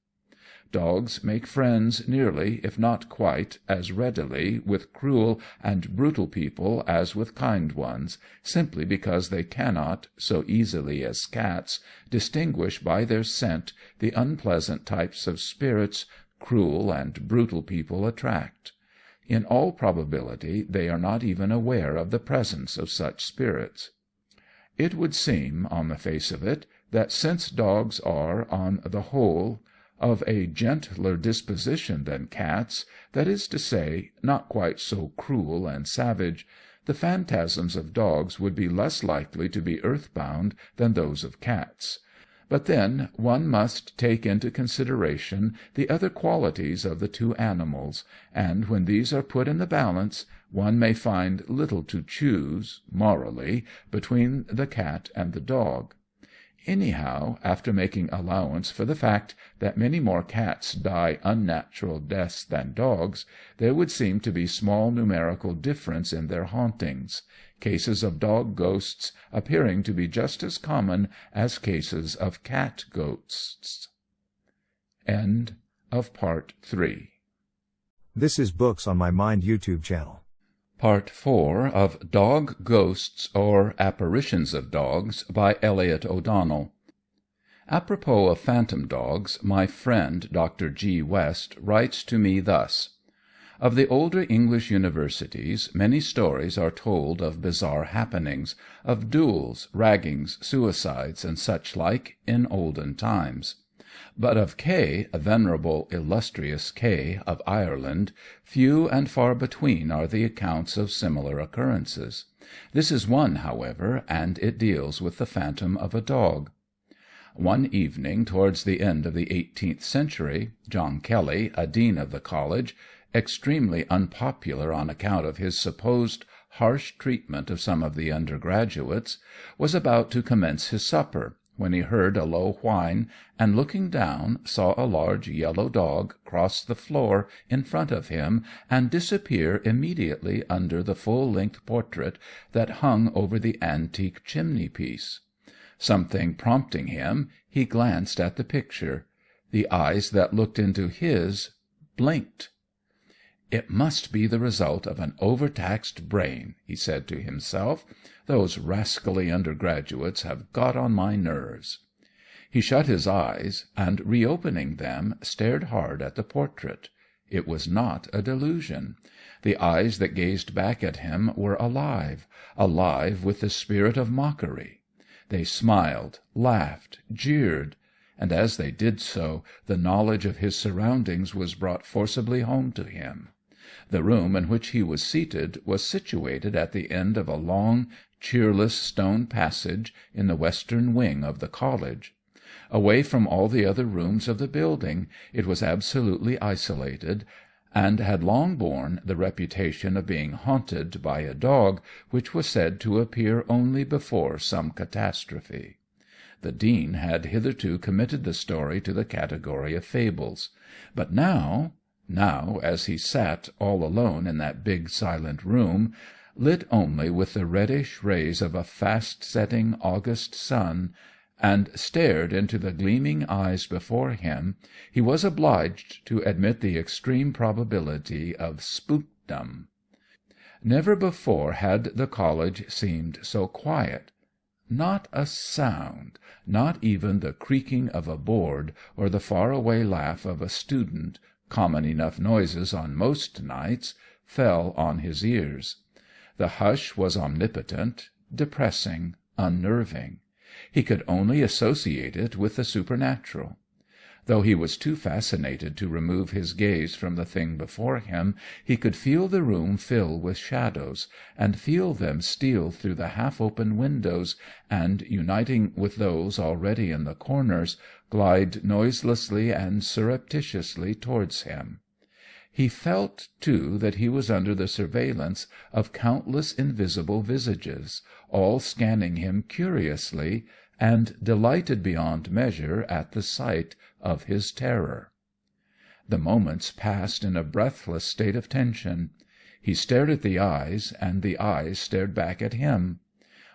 Dogs make friends nearly, if not quite, as readily with cruel and brutal people as with kind ones, simply because they cannot, so easily as cats, distinguish by their scent the unpleasant types of spirits cruel and brutal people attract. In all probability they are not even aware of the presence of such spirits. It would seem, on the face of it, that since dogs are, on the whole, of a gentler disposition than cats, that is to say, not quite so cruel and savage, the phantasms of dogs would be less likely to be earthbound than those of cats. But then one must take into consideration the other qualities of the two animals, and when these are put in the balance, one may find little to choose, morally, between the cat and the dog. Anyhow, after making allowance for the fact that many more cats die unnatural deaths than dogs, there would seem to be small numerical difference in their hauntings, cases of dog ghosts appearing to be just as common as cases of cat ghosts. End of Part 3. This is Books on My Mind YouTube channel. Part 4 of Dog Ghosts or Apparitions of Dogs by Elliott O'Donnell. Apropos of phantom dogs, my friend Dr. G. West writes to me thus: Of the older English universities, many stories are told of bizarre happenings, of duels, raggings, suicides, and such like, in olden times. But of Kay, venerable illustrious Kay of Ireland, few and far between are the accounts of similar occurrences. This is one, however, and it deals with the phantom of a dog. One evening towards the end of the 18th century, John Kelly, a dean of the college, extremely unpopular on account of his supposed harsh treatment of some of the undergraduates, was about to commence his supper, when he heard a low whine, and looking down, saw a large yellow dog cross the floor in front of him and disappear immediately under the full-length portrait that hung over the antique chimney-piece. Something prompting him, he glanced at the picture. The eyes that looked into his blinked. "It must be the result of an overtaxed brain," he said to himself. "Those rascally undergraduates have got on my nerves." He shut his eyes, and, reopening them, stared hard at the portrait. It was not a delusion. The eyes that gazed back at him were alive, alive with the spirit of mockery. They smiled, laughed, jeered. And as they did so, the knowledge of his surroundings was brought forcibly home to him. The room in which he was seated was situated at the end of a long, cheerless stone passage in the western wing of the college. Away from all the other rooms of the building, it was absolutely isolated, and had long borne the reputation of being haunted by a dog which was said to appear only before some catastrophe. The Dean had hitherto committed the story to the category of fables; but now, as he sat all alone in that big silent room, lit only with the reddish rays of a fast-setting August sun, and stared into the gleaming eyes before him, he was obliged to admit the extreme probability of spookdom. Never before had the college seemed so quiet. Not a sound, not even the creaking of a board or the far-away laugh of a student, common enough noises on most nights, fell on his ears. The hush was omnipotent, depressing, unnerving. He could only associate it with the supernatural. Though he was too fascinated to remove his gaze from the thing before him, he could feel the room fill with shadows, and feel them steal through the half-open windows, and, uniting with those already in the corners, glide noiselessly and surreptitiously towards him. He felt, too, that he was under the surveillance of countless invisible visages, all scanning him curiously, and delighted beyond measure at the sight of his terror. The moments passed in a breathless state of tension. He stared at the eyes, and the eyes stared back at him.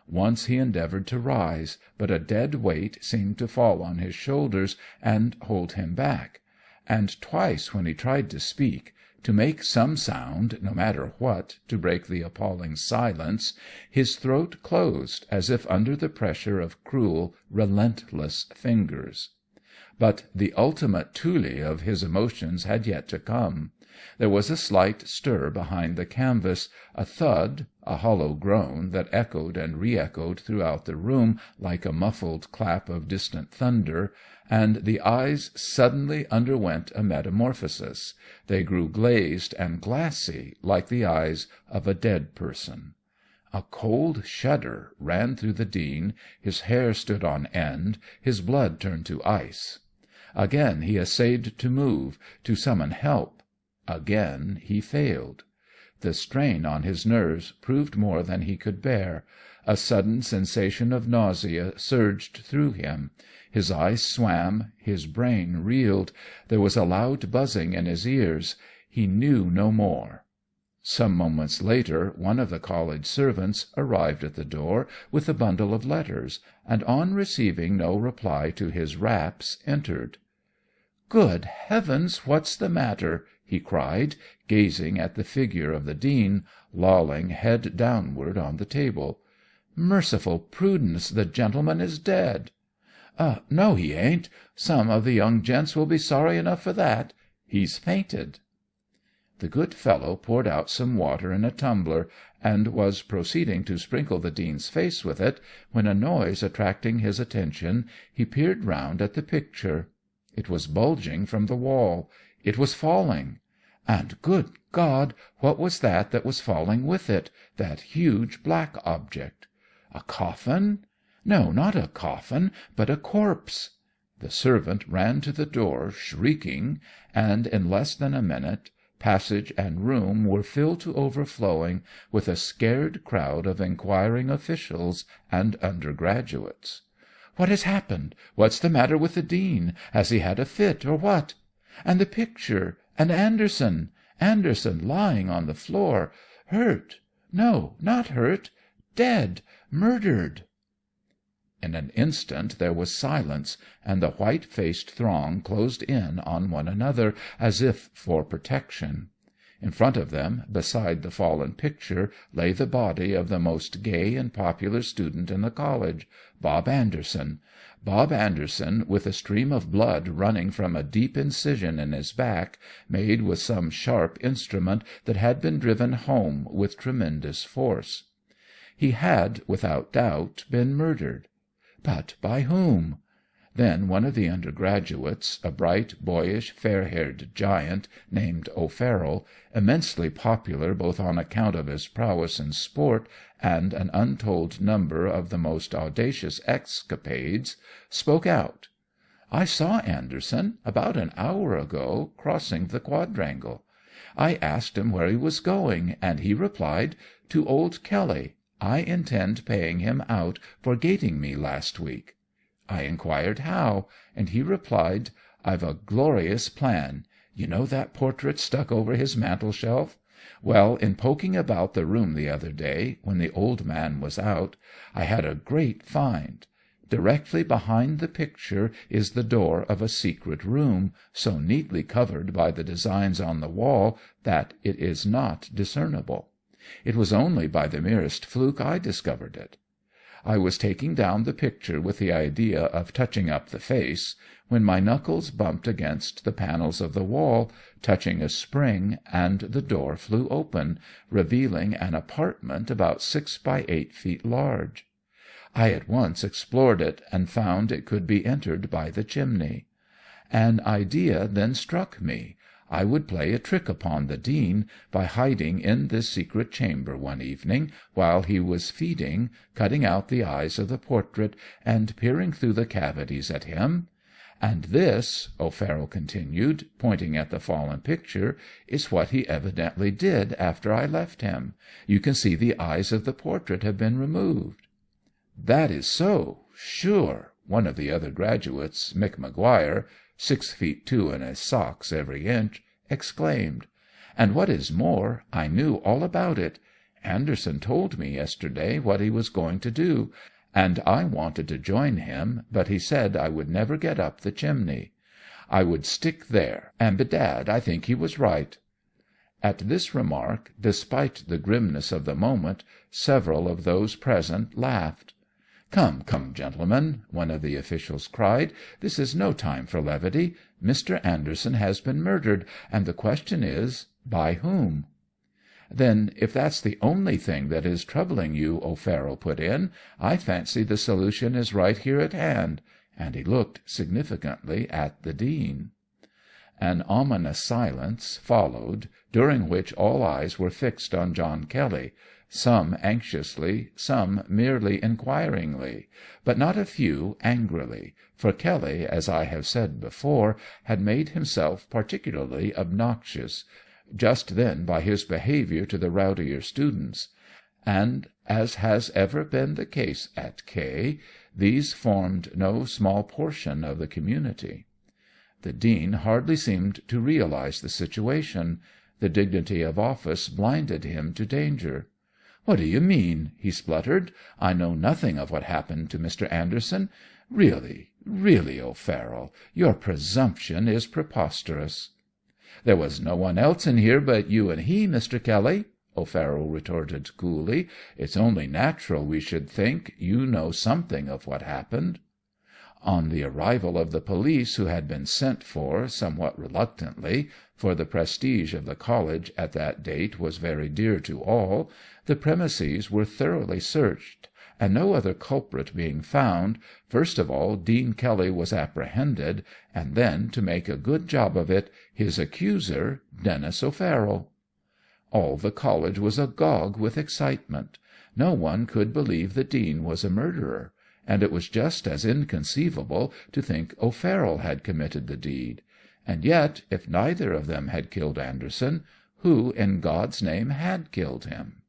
Once he endeavoured to rise, but a dead weight seemed to fall on his shoulders and hold him back; and twice when he tried to speak, to make some sound, no matter what, to break the appalling silence, his throat closed as if under the pressure of cruel, relentless fingers. But the ultimate tule of his emotions had yet to come. There was a slight stir behind the canvas, a thud, a hollow groan that echoed and re-echoed throughout the room like a muffled clap of distant thunder, and the eyes suddenly underwent a metamorphosis. They grew glazed and glassy like the eyes of a dead person. A cold shudder ran through the Dean, his hair stood on end, his blood turned to ice. Again he essayed to move, to summon help. Again he failed. The strain on his nerves proved more than he could bear. A sudden sensation of nausea surged through him. His eyes swam, his brain reeled, there was a loud buzzing in his ears. He knew no more. Some moments later one of the college servants arrived at the door with a bundle of letters, and on receiving no reply to his raps entered. "Good heavens, what's the matter?" he cried, gazing at the figure of the Dean, lolling head downward on the table. "Merciful prudence, the gentleman is dead." "No, he ain't. Some of the young gents will be sorry enough for that. He's fainted." The good fellow poured out some water in a tumbler, and was proceeding to sprinkle the Dean's face with it, when a noise attracting his attention, he peered round at the picture. It was bulging from the wall. It was falling. And, good God, what was that was falling with it, that huge black object? A coffin? No, not a coffin, but a corpse. The servant ran to the door, shrieking, and in less than a minute passage and room were filled to overflowing with a scared crowd of inquiring officials and undergraduates. "What has happened? What's the matter with the Dean? Has he had a fit, or what? And the picture? And Anderson lying on the floor, hurt? No, not hurt. Dead, murdered." In an instant there was silence, and the white-faced throng closed in on one another, as if for protection. In front of them, beside the fallen picture, lay the body of the most gay and popular student in the college, Bob Anderson. Bob Anderson, with a stream of blood running from a deep incision in his back, made with some sharp instrument that had been driven home with tremendous force. He had, without doubt, been murdered. But by whom? Then one of the undergraduates, a bright, boyish, fair-haired giant named O'Farrell, immensely popular both on account of his prowess in sport and an untold number of the most audacious escapades, spoke out. "I saw Anderson, about an hour ago, crossing the quadrangle. I asked him where he was going, and he replied, 'To old Kelly. I intend paying him out for gating me last week.' I inquired how, and he replied, 'I've a glorious plan. You know that portrait stuck over his mantel-shelf? Well, in poking about the room the other day, when the old man was out, I had a great find. Directly behind the picture is the door of a secret room, so neatly covered by the designs on the wall that it is not discernible. It was only by the merest fluke I discovered it. I was taking down the picture with the idea of touching up the face, when my knuckles bumped against the panels of the wall, touching a spring, and the door flew open, revealing an apartment about 6 by 8 feet large. I at once explored it, and found it could be entered by the chimney. An idea then struck me. I would play a trick upon the Dean by hiding in this secret chamber one evening while he was feeding, cutting out the eyes of the portrait, and peering through the cavities at him. And this," O'Farrell continued, pointing at the fallen picture, "is what he evidently did after I left him. You can see the eyes of the portrait have been removed." "That is so, sure," one of the other graduates, Mick Maguire, 6'2" in his socks every inch, exclaimed. "And what is more, I knew all about it. Anderson told me yesterday what he was going to do, and I wanted to join him, but he said I would never get up the chimney. I would stick there, and bedad, I think he was right." At this remark, despite the grimness of the moment, several of those present laughed. "Come, come, gentlemen," one of the officials cried, "this is no time for levity. Mr. Anderson has been murdered, and the question is, by whom?" "Then, if that's the only thing that is troubling you," O'Farrell put in, "I fancy the solution is right here at hand," and he looked significantly at the Dean. An ominous silence followed, during which all eyes were fixed on John Kelly, some anxiously, some merely inquiringly, but not a few angrily, for Kelly, as I have said before, had made himself particularly obnoxious just then by his behaviour to the rowdier students, and, as has ever been the case at K., these formed no small portion of the community. The Dean hardly seemed to realize the situation. The dignity of office blinded him to danger. "What do you mean?" he spluttered. "I know nothing of what happened to Mr. Anderson. Really, O'Farrell, your presumption is preposterous." "There was no one else in here but you and he, Mr. Kelly," O'Farrell retorted coolly. "It's only natural we should think you know something of what happened." On the arrival of the police, who had been sent for somewhat reluctantly, for the prestige of the college at that date was very dear to all, the premises were thoroughly searched, and no other culprit being found, first of all Dean Kelly was apprehended, and then, to make a good job of it, his accuser, Dennis O'Farrell. All the college was agog with excitement. No one could believe the Dean was a murderer, and it was just as inconceivable to think O'Farrell had committed the deed. And yet, if neither of them had killed Anderson, who in God's name had killed him?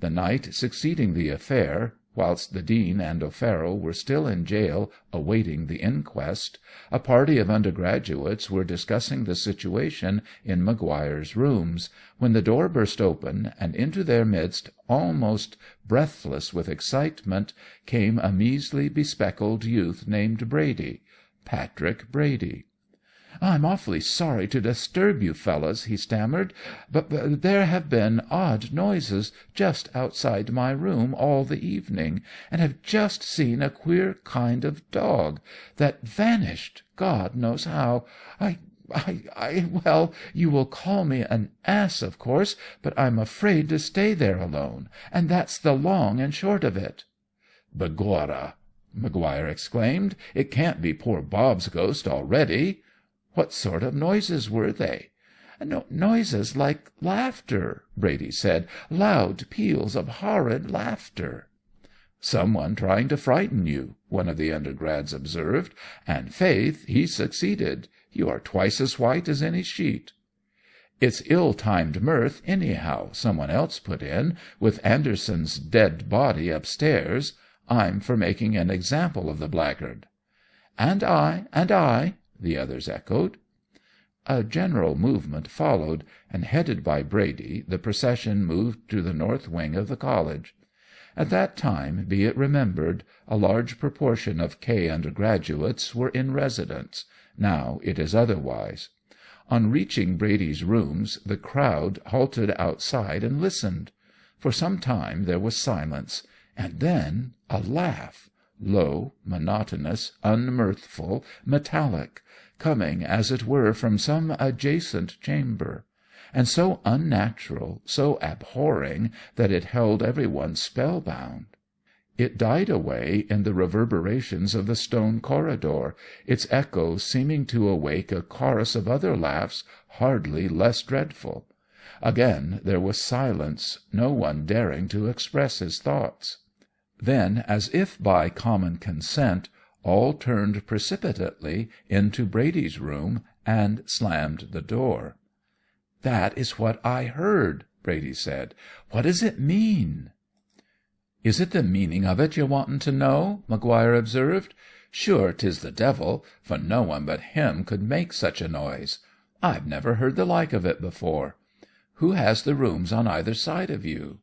The night succeeding the affair, Whilst the Dean and O'Farrell were still in jail awaiting the inquest, a party of undergraduates were discussing the situation in Maguire's rooms, when the door burst open, and into their midst, almost breathless with excitement, came a measly, bespectacled youth named Brady, Patrick Brady. "I'm awfully sorry to disturb you fellows," he stammered, but there have been odd noises just outside my room all the evening, and have just seen a queer kind of dog that vanished, God knows how. Well, you will call me an ass, of course, but I'm afraid to stay there alone, and that's the long and short of it." "Begorra!" Maguire exclaimed. "It can't be poor Bob's ghost already." "What sort of noises were they?" "Noises like laughter," Brady said. "Loud peals of horrid laughter." "Some one trying to frighten you," one of the undergrads observed, "and faith, he succeeded. You are twice as white as any sheet." "It's ill-timed mirth, anyhow," someone else put in, "with Anderson's dead body upstairs. I'm for making an example of the blackguard." And I," the others echoed. A general movement followed, and headed by Brady, the procession moved to the north wing of the college. At that time, be it remembered, a large proportion of K undergraduates were in residence. Now it is otherwise. On reaching Brady's rooms, the crowd halted outside and listened. For some time there was silence, and then a laugh, low, monotonous, unmirthful, metallic, coming as it were from some adjacent chamber, and so unnatural, so abhorring, that it held every one spellbound. It died away in the reverberations of the stone corridor, its echoes seeming to awake a chorus of other laughs hardly less dreadful. Again there was silence, no one daring to express his thoughts. Then, as if by common consent, all turned precipitately into Brady's room and slammed the door. "That is what I heard," Brady said. "What does it mean?" "Is it the meaning of it you're wanting to know?" Maguire observed. "Sure 'tis the devil, for no one but him could make such a noise. I've never heard the like of it before. Who has the rooms on either side of you?"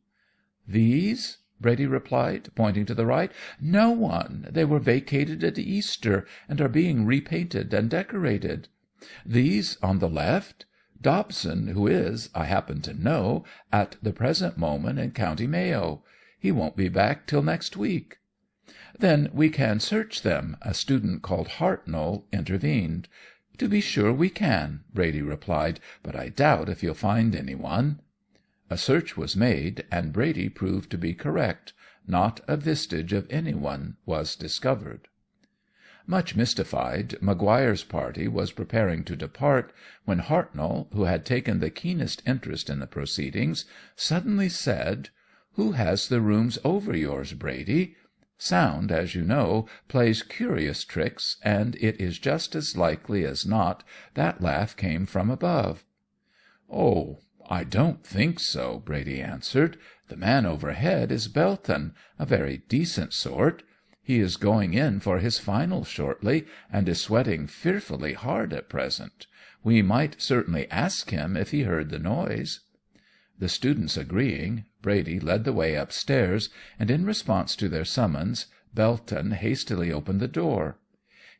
"These?" Brady replied, pointing to the right. "No one. They were vacated at Easter, and are being repainted and decorated. These on the left? Dobson, who is, I happen to know, at the present moment in County Mayo. He won't be back till next week." "Then we can search them," a student called Hartnell intervened. "To be sure we can," Brady replied, "but I doubt if you'll find anyone." A search was made, and Brady proved to be correct. Not a vestige of anyone was discovered. Much mystified, Maguire's party was preparing to depart, when Hartnell, who had taken the keenest interest in the proceedings, suddenly said, "Who has the rooms over yours, Brady? Sound, as you know, plays curious tricks, and it is just as likely as not that laugh came from above." "Oh, I don't think so," Brady answered. "The man overhead is Belton, a very decent sort. He is going in for his final shortly, and is sweating fearfully hard at present. We might certainly ask him if he heard the noise." The students agreeing, Brady led the way upstairs, and in response to their summons, Belton hastily opened the door.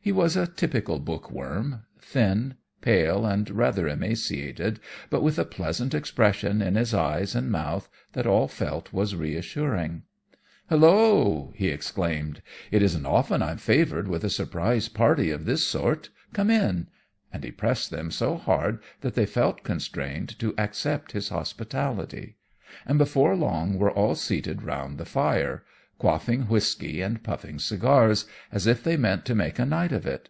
He was a typical bookworm, thin, pale, and rather emaciated, but with a pleasant expression in his eyes and mouth that all felt was reassuring. "Hello!" he exclaimed. "It isn't often I'm favoured with a surprise party of this sort. Come in." And he pressed them so hard that they felt constrained to accept his hospitality. And before long were all seated round the fire, quaffing whisky and puffing cigars, as if they meant to make a night of it.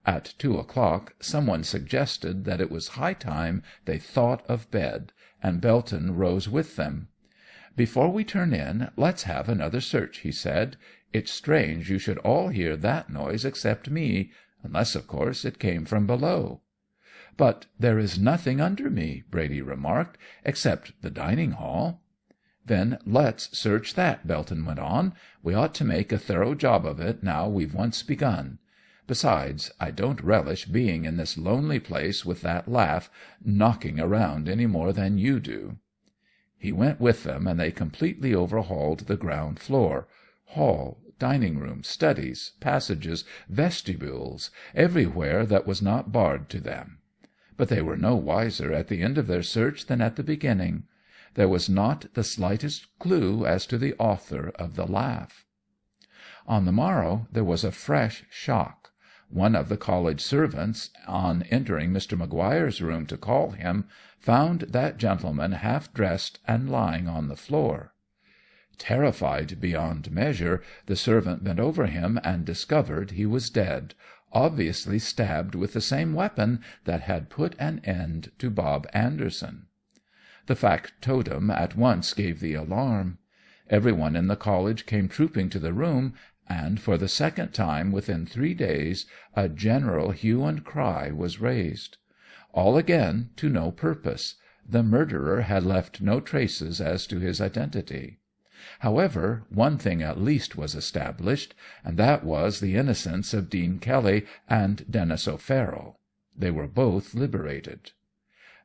At 2:00 some one suggested that it was high time they thought of bed, and Belton rose with them. "Before we turn in, let's have another search," he said. "It's strange you should all hear that noise except me, unless, of course, it came from below." "But there is nothing under me," Brady remarked, "except the dining hall." "Then let's search that," Belton went on. "We ought to make a thorough job of it now we've once begun. Besides, I don't relish being in this lonely place with that laugh knocking around any more than you do." He went with them, and they completely overhauled the ground floor, hall, dining room, studies, passages, vestibules, everywhere that was not barred to them. But they were no wiser at the end of their search than at the beginning. There was not the slightest clue as to the author of the laugh. On the morrow there was a fresh shock. One of the college servants, on entering Mr. Maguire's room to call him, found that gentleman half dressed and lying on the floor. Terrified beyond measure, the servant bent over him and discovered he was dead, obviously stabbed with the same weapon that had put an end to Bob Anderson. The factotum at once gave the alarm. Everyone in the college came trooping to the room, and for the second time within 3 days a general hue and cry was raised. All again to no purpose. The murderer had left no traces as to his identity. However, one thing at least was established, and that was the innocence of Dean Kelly and Dennis O'Farrell. They were both liberated.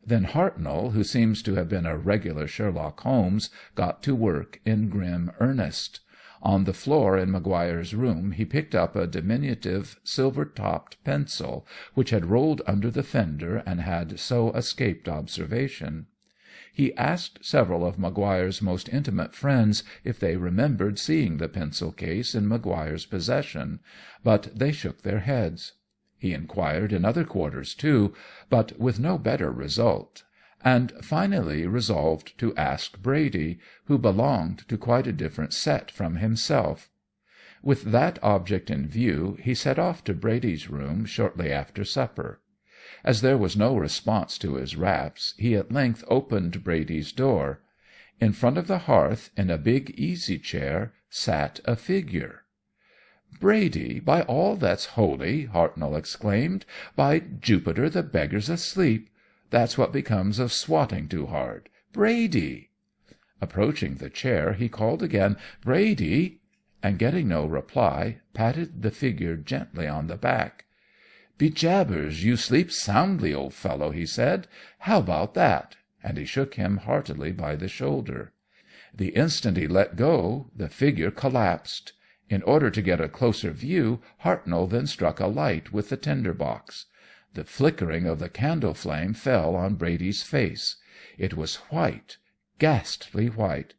Then Hartnell, who seems to have been a regular Sherlock Holmes, got to work in grim earnest. On the floor in Maguire's room he picked up a diminutive silver-topped pencil, which had rolled under the fender and had so escaped observation. He asked several of Maguire's most intimate friends if they remembered seeing the pencil case in Maguire's possession, but they shook their heads. He inquired in other quarters too, but with no better result, and finally resolved to ask Brady, who belonged to quite a different set from himself. With that object in view, he set off to Brady's room shortly after supper. As there was no response to his raps, he at length opened Brady's door. In front of the hearth, in a big easy-chair, sat a figure. "Brady, by all that's holy!" Hartnell exclaimed. "By Jupiter, the beggar's asleep! That's what becomes of swatting too hard. Brady!" Approaching the chair, he called again, "Brady!" and getting no reply, patted the figure gently on the back. "Be jabbers, you sleep soundly, old fellow," he said. "How about that?" and he shook him heartily by the shoulder. The instant he let go, the figure collapsed. In order to get a closer view, Hartnell then struck a light with the tinder box. The flickering of the candle flame fell on Brady's face. It was white, ghastly white.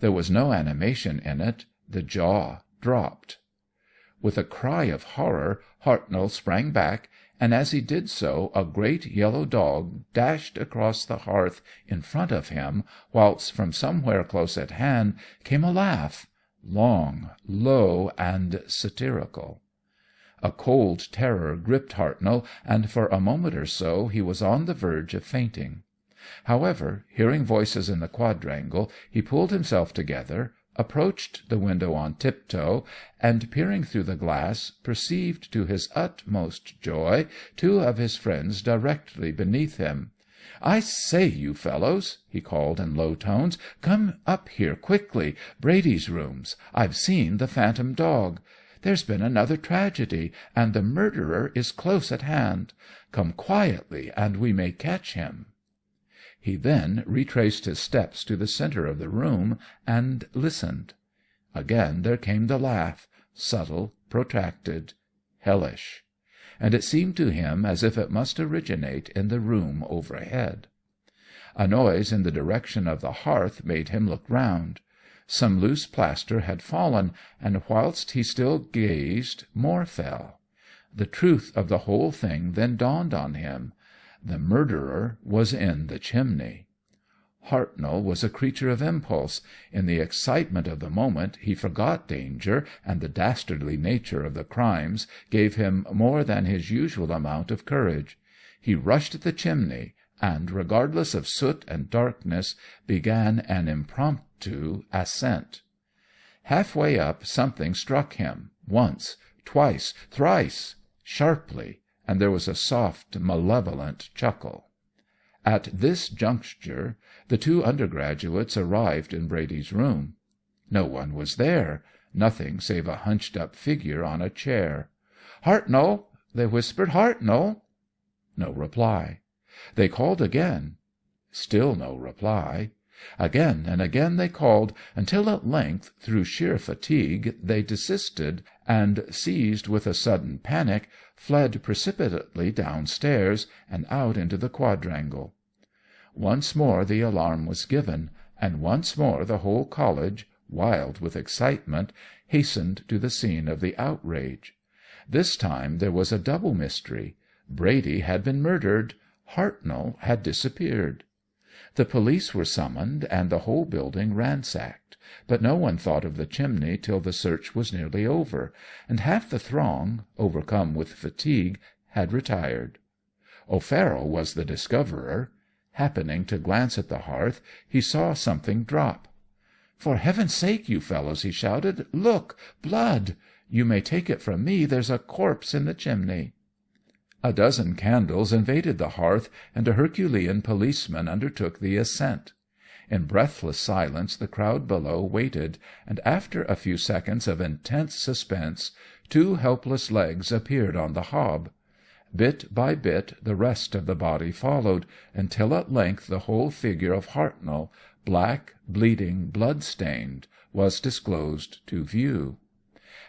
There was no animation in it. The jaw dropped. With a cry of horror, Hartnell sprang back, and as he did so a great yellow dog dashed across the hearth in front of him, whilst from somewhere close at hand came a laugh, long, low, and satirical. A cold terror gripped Hartnell, and for a moment or so he was on the verge of fainting. However, hearing voices in the quadrangle, he pulled himself together, approached the window on tiptoe, and peering through the glass, perceived to his utmost joy 2 of his friends directly beneath him. "I say, you fellows," he called in low tones, "come up here quickly. Brady's rooms. I've seen the phantom dog. There's been another tragedy, and the murderer is close at hand. Come quietly, and we may catch him." He then retraced his steps to the centre of the room and listened. Again there came the laugh, subtle, protracted, hellish, and it seemed to him as if it must originate in the room overhead. A noise in the direction of the hearth made him look round. Some loose plaster had fallen, and whilst he still gazed, more fell. The truth of the whole thing then dawned on him. The murderer was in the chimney. Hartnell was a creature of impulse. In the excitement of the moment he forgot danger, and the dastardly nature of the crimes gave him more than his usual amount of courage. He rushed at the chimney, and, regardless of soot and darkness, began an impromptu ascent. Half-way up something struck him, once, twice, thrice, sharply, and there was a soft, malevolent chuckle. At this juncture the two undergraduates arrived in Brady's room. No one was there, nothing save a hunched-up figure on a chair. "Hartnell!" they whispered. "Hartnell!" No reply. They called again. Still no reply. Again and again they called, until at length, through sheer fatigue, they desisted, and, seized with a sudden panic, fled precipitately downstairs and out into the quadrangle. Once more the alarm was given, and once more the whole college, wild with excitement, hastened to the scene of the outrage. This time there was a double mystery. Brady had been murdered. Hartnell had disappeared. The police were summoned, and the whole building ransacked, but no one thought of the chimney till the search was nearly over, and half the throng, overcome with fatigue, had retired. O'Farrell was the discoverer. Happening to glance at the hearth, he saw something drop. "For heaven's sake, you fellows," he shouted, "look! Blood! You may take it from me, there's a corpse in the chimney." A dozen candles invaded the hearth, and a Herculean policeman undertook the ascent. In breathless silence the crowd below waited, and after a few seconds of intense suspense, two helpless legs appeared on the hob. Bit by bit the rest of the body followed, until at length the whole figure of Hartnell, black, bleeding, blood-stained, was disclosed to view.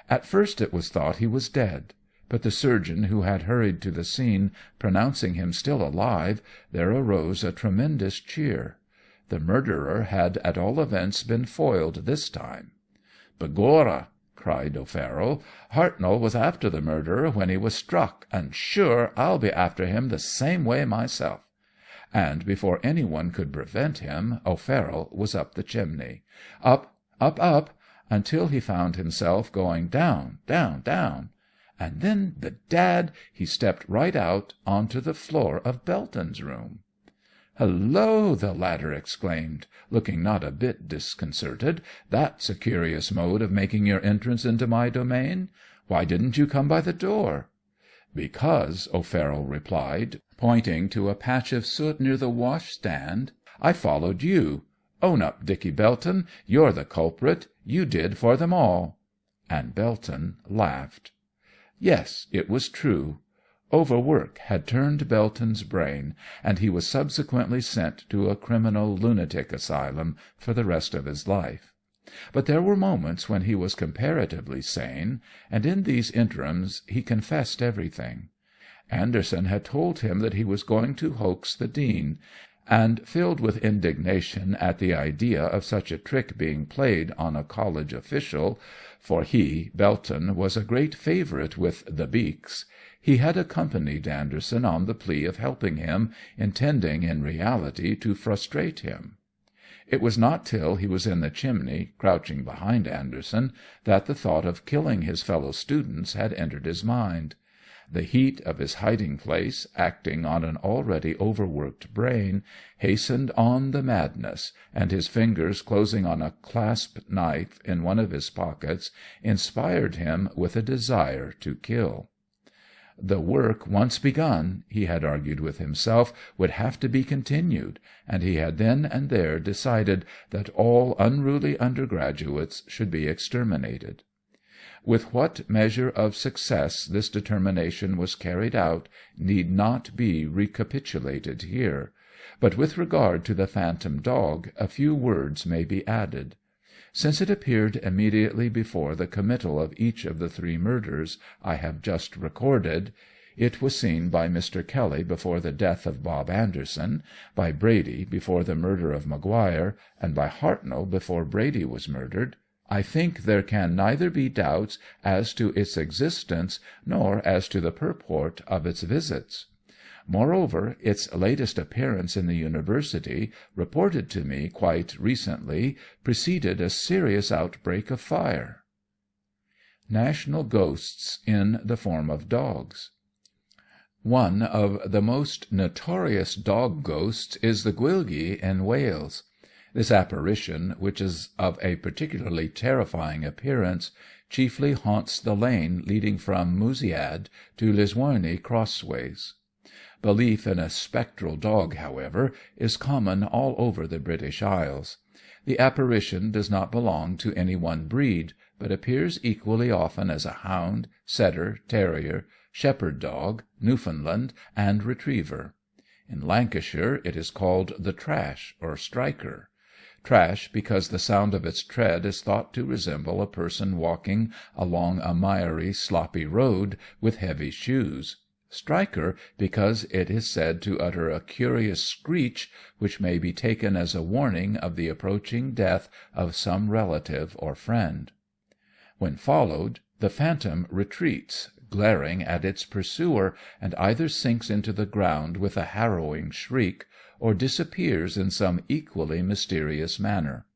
At first it was thought he was dead, but the surgeon who had hurried to the scene pronouncing him still alive, there arose a tremendous cheer. The murderer had at all events been foiled this time. "Begorra!" cried O'Farrell, "Hartnell was after the murderer when he was struck, and sure I'll be after him the same way myself." And before any one could prevent him, O'Farrell was up the chimney. Up, up, up, until he found himself going down, down, down. And then, bedad, he stepped right out onto the floor of Belton's room. "Hullo!" the latter exclaimed, looking not a bit disconcerted. "That's a curious mode of making your entrance into my domain. Why didn't you come by the door?" "Because," O'Farrell replied, pointing to a patch of soot near the washstand, "I followed you. Own up, Dickie Belton. You're the culprit. You did for them all." And Belton laughed. Yes, it was true. Overwork had turned Belton's brain, and he was subsequently sent to a criminal lunatic asylum for the rest of his life. But there were moments when he was comparatively sane, and in these interims he confessed everything. Anderson had told him that he was going to hoax the dean, and, filled with indignation at the idea of such a trick being played on a college official, for he, Belton, was a great favourite with the Beaks, he had accompanied Anderson on the plea of helping him, intending in reality to frustrate him. It was not till he was in the chimney, crouching behind Anderson, that the thought of killing his fellow students had entered his mind. The heat of his hiding-place, acting on an already overworked brain, hastened on the madness, and his fingers closing on a clasp knife in one of his pockets inspired him with a desire to kill. The work once begun, he had argued with himself, would have to be continued, and he had then and there decided that all unruly undergraduates should be exterminated. With what measure of success this determination was carried out need not be recapitulated here, but with regard to the phantom dog a few words may be added. Since it appeared immediately before the committal of each of the 3 murders I have just recorded, it was seen by Mr. Kelly before the death of Bob Anderson, by Brady before the murder of Maguire, and by Hartnell before Brady was murdered, I think there can neither be doubts as to its existence nor as to the purport of its visits. Moreover, its latest appearance in the University, reported to me quite recently, preceded a serious outbreak of fire. National ghosts in the form of dogs. One of the most notorious dog ghosts is the Gwylgi in Wales. This apparition, which is of a particularly terrifying appearance, chiefly haunts the lane leading from Musiad to Lisworney crossways. Belief in a spectral dog, however, is common all over the British Isles. The apparition does not belong to any one breed, but appears equally often as a hound, setter, terrier, shepherd dog, Newfoundland, and retriever. In Lancashire it is called the trash or striker. Trash, because the sound of its tread is thought to resemble a person walking along a miry, sloppy road with heavy shoes. Striker, because it is said to utter a curious screech which may be taken as a warning of the approaching death of some relative or friend. When followed, the phantom retreats, glaring at its pursuer, and either sinks into the ground with a harrowing shriek, or disappears in some equally mysterious manner.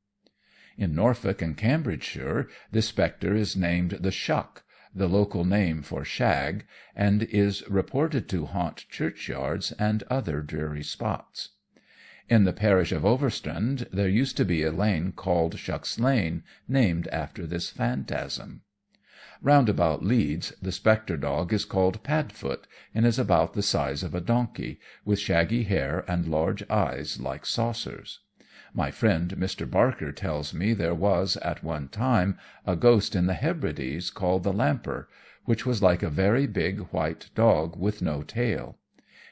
In Norfolk and Cambridgeshire this spectre is named the Shuck, the local name for shag, and is reported to haunt churchyards and other dreary spots. In the parish of Overstrand there used to be a lane called Shuck's Lane, named after this phantasm. Round about Leeds the spectre dog is called Padfoot, and is about the size of a donkey, with shaggy hair and large eyes like saucers. My friend Mr. Barker tells me there was, at one time, a ghost in the Hebrides called the Lamper, which was like a very big white dog with no tail.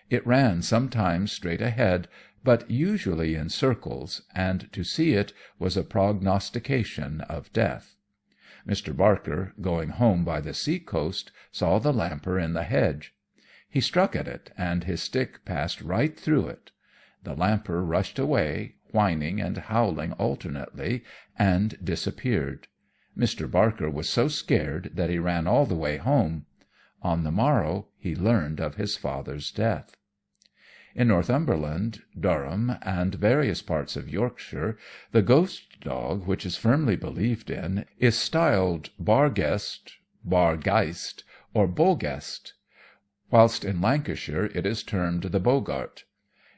It ran sometimes straight ahead, but usually in circles, and to see it was a prognostication of death. Mr. Barker, going home by the sea-coast, saw the Lamper in the hedge. He struck at it, and his stick passed right through it. The Lamper rushed away, whining and howling alternately, and disappeared. Mr. Barker was so scared that he ran all the way home. On the morrow he learned of his father's death. In Northumberland, Durham, and various parts of Yorkshire, the ghost dog, which is firmly believed in, is styled Barguest, Bargeist, or Bolgest, whilst in Lancashire it is termed the Bogart.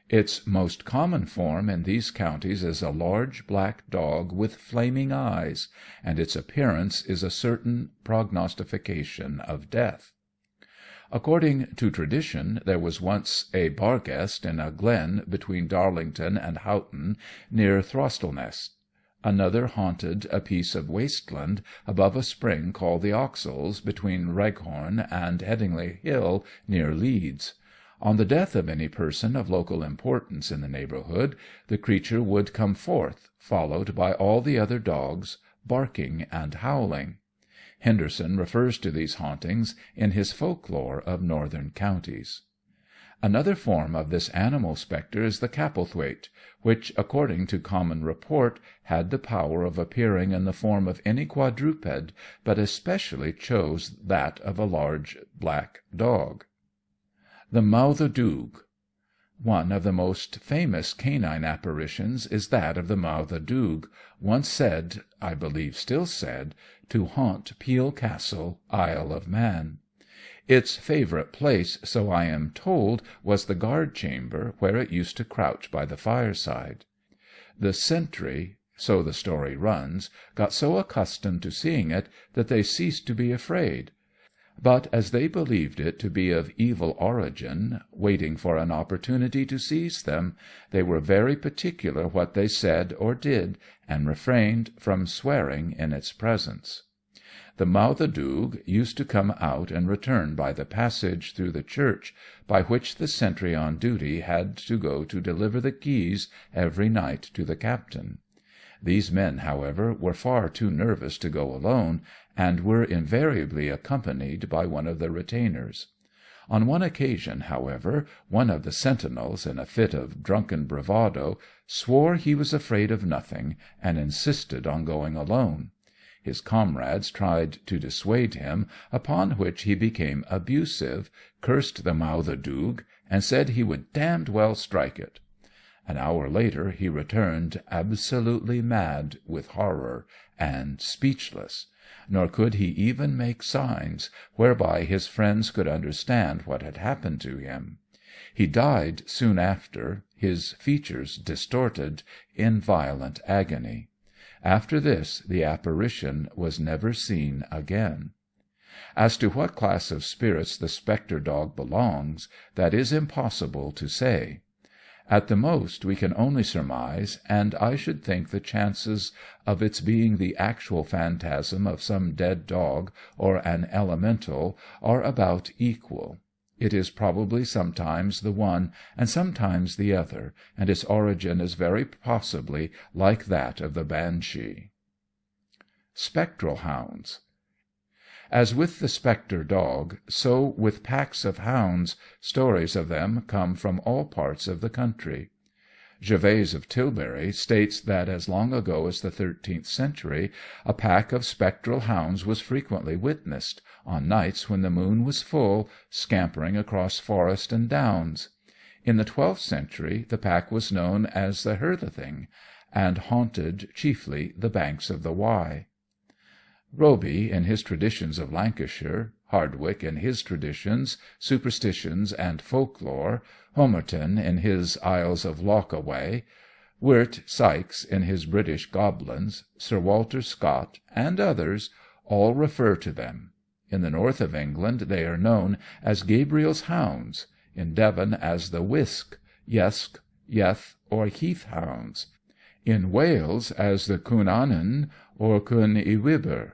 Its most common form in these counties is a large black dog with flaming eyes, and its appearance is a certain prognostication of death. According to tradition, there was once a Barguest in a glen between Darlington and Houghton, near Throstlenest. Another haunted a piece of wasteland above a spring called the Oxals, between Reghorn and Headingley Hill, near Leeds. On the death of any person of local importance in the neighbourhood, the creature would come forth, followed by all the other dogs, barking and howling. Henderson refers to these hauntings in his folklore of northern counties. Another form of this animal spectre is the Capelthwaite, which, according to common report, had the power of appearing in the form of any quadruped, but especially chose that of a large black dog. The Mauthe Doog. One of the most famous canine apparitions is that of the Mauthe Doog, once said, I believe still said, to haunt Peel Castle, Isle of Man. Its favourite place, so I am told, was the guard chamber, where it used to crouch by the fireside. The sentry, so the story runs, got so accustomed to seeing it that they ceased to be afraid. But as they believed it to be of evil origin, waiting for an opportunity to seize them, they were very particular what they said or did, and refrained from swearing in its presence. The Mauthe Doog used to come out and return by the passage through the church, by which the sentry on duty had to go to deliver the keys every night to the captain. These men, however, were far too nervous to go alone, and were invariably accompanied by one of the retainers. On one occasion, however, one of the sentinels, in a fit of drunken bravado, swore he was afraid of nothing, and insisted on going alone. His comrades tried to dissuade him, upon which he became abusive, cursed the Mauthe Doog, and said he would damned well strike it. An hour later he returned absolutely mad with horror, and speechless, nor could he even make signs, whereby his friends could understand what had happened to him. He died soon after, his features distorted, in violent agony. After this the apparition was never seen again. As to what class of spirits the spectre dog belongs, that is impossible to say. At the most we can only surmise, and I should think the chances of its being the actual phantasm of some dead dog or an elemental are about equal. It is probably sometimes the one and sometimes the other, and its origin is very possibly like that of the banshee. Spectral hounds. As with the spectre dog, so with packs of hounds, stories of them come from all parts of the country. Gervase of Tilbury states that as long ago as the 13th century, a pack of spectral hounds was frequently witnessed, on nights when the moon was full, scampering across forest and downs. In the 12th century the pack was known as the Herthething, and haunted chiefly the banks of the Wye. Roby, in his Traditions of Lancashire, Hardwick, in his Traditions, Superstitions, and Folklore, Homerton, in his Isles of Lochaway, Wirt Sykes, in his British Goblins, Sir Walter Scott, and others, all refer to them. In the north of England they are known as Gabriel's hounds, in Devon as the Wisk, Yesk, Yeth, or Heath hounds, in Wales as the Cunanan or Cwn Iwibyr,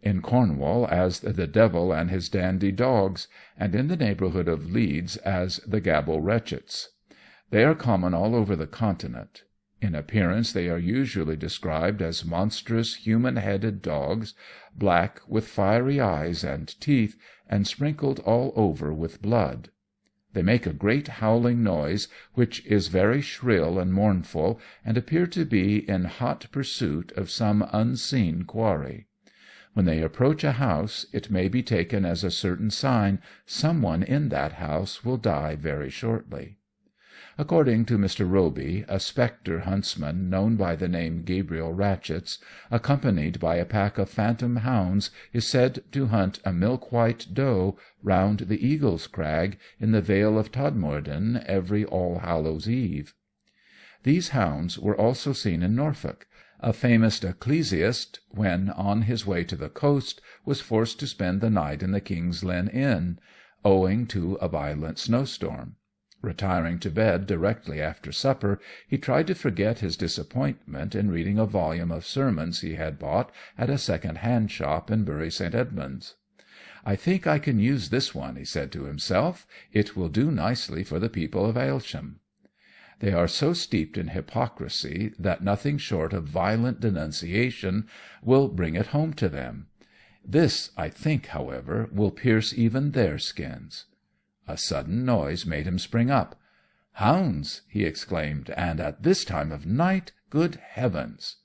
in Cornwall as the Devil and his dandy dogs, and in the neighbourhood of Leeds as the Gabble Wretchets. They are common all over the continent. In appearance they are usually described as monstrous human-headed dogs, black, with fiery eyes and teeth, and sprinkled all over with blood. They make a great howling noise, which is very shrill and mournful, and appear to be in hot pursuit of some unseen quarry. When they approach a house, it may be taken as a certain sign some one in that house will die very shortly. According to Mr. Roby, a spectre huntsman, known by the name Gabriel Ratchets, accompanied by a pack of phantom hounds, is said to hunt a milk-white doe round the Eagle's Crag in the Vale of Todmorden every All-Hallows Eve. These hounds were also seen in Norfolk. A famous ecclesiast, when on his way to the coast, was forced to spend the night in the King's Lynn Inn, owing to a violent snowstorm. Retiring to bed directly after supper, he tried to forget his disappointment in reading a volume of sermons he had bought at a second-hand shop in Bury St. Edmunds. "I think I can use this one," he said to himself. "It will do nicely for the people of Aylsham." They are so steeped in hypocrisy that nothing short of violent denunciation will bring it home to them. This, I think, however, will pierce even their skins. A sudden noise made him spring up. "Hounds!" he exclaimed, "and at this time of night! Good heavens!"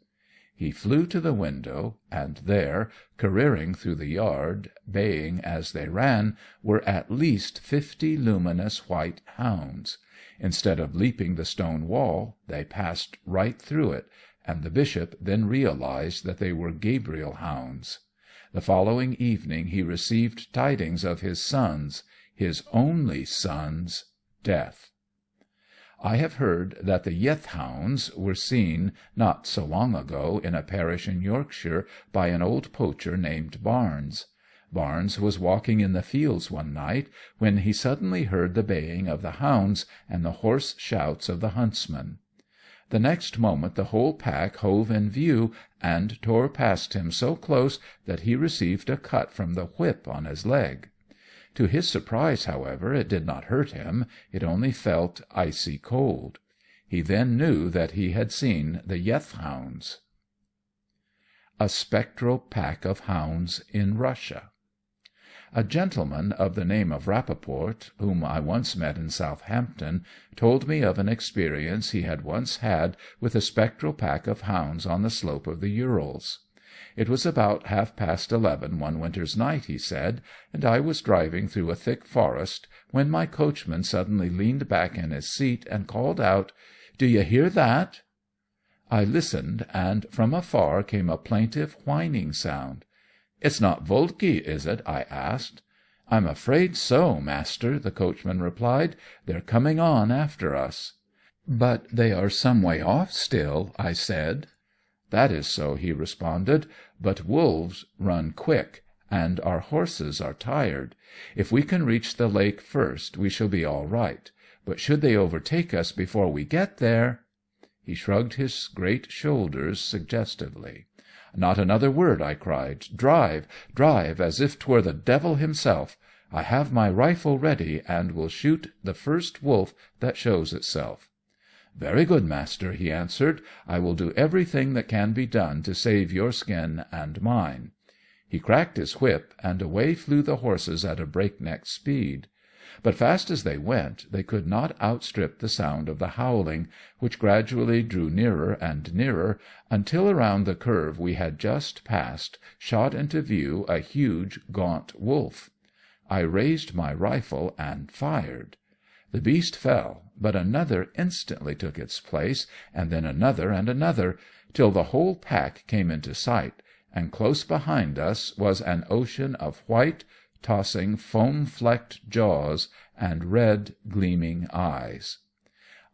He flew to the window, and there, careering through the yard, baying as they ran, were at least 50 luminous white hounds. Instead of leaping the stone wall, they passed right through it, and the bishop then realized that they were Gabriel hounds. The following evening he received tidings of his son's, his only son's, death. I have heard that the Yeth hounds were seen not so long ago in a parish in Yorkshire by an old poacher named Barnes. Barnes was walking in the fields one night when he suddenly heard the baying of the hounds and the hoarse shouts of the huntsmen. The next moment the whole pack hove in view and tore past him so close that he received a cut from the whip on his leg. To his surprise, however, it did not hurt him, it only felt icy cold. He then knew that he had seen the Yeth hounds. A spectral pack of hounds in Russia. A gentleman of the name of Rappaport, whom I once met in Southampton, told me of an experience he had once had with a spectral pack of hounds on the slope of the Urals. It was about 11:30 one winter's night, he said, and I was driving through a thick forest, when my coachman suddenly leaned back in his seat and called out, "Do you hear that?" I listened, and from afar came a plaintive whining sound. "It's not Volki, is it?" I asked. "I'm afraid so, master," the coachman replied. "They're coming on after us." "But they are some way off still," I said. "That is so," he responded, "but wolves run quick, and our horses are tired. If we can reach the lake first we shall be all right, but should they overtake us before we get there—" He shrugged his great shoulders suggestively. "Not another word," I cried. "Drive, drive, as if 'twere the devil himself. I have my rifle ready, and will shoot the first wolf that shows itself." "Very good, master," he answered. "I will do everything that can be done to save your skin and mine." He cracked his whip, and away flew the horses at a breakneck speed. But fast as they went, they could not outstrip the sound of the howling, which gradually drew nearer and nearer, until around the curve we had just passed shot into view a huge, gaunt wolf. I raised my rifle and fired. The beast fell, but another instantly took its place, and then another and another, till the whole pack came into sight, and close behind us was an ocean of white, tossing, foam-flecked jaws and red, gleaming eyes.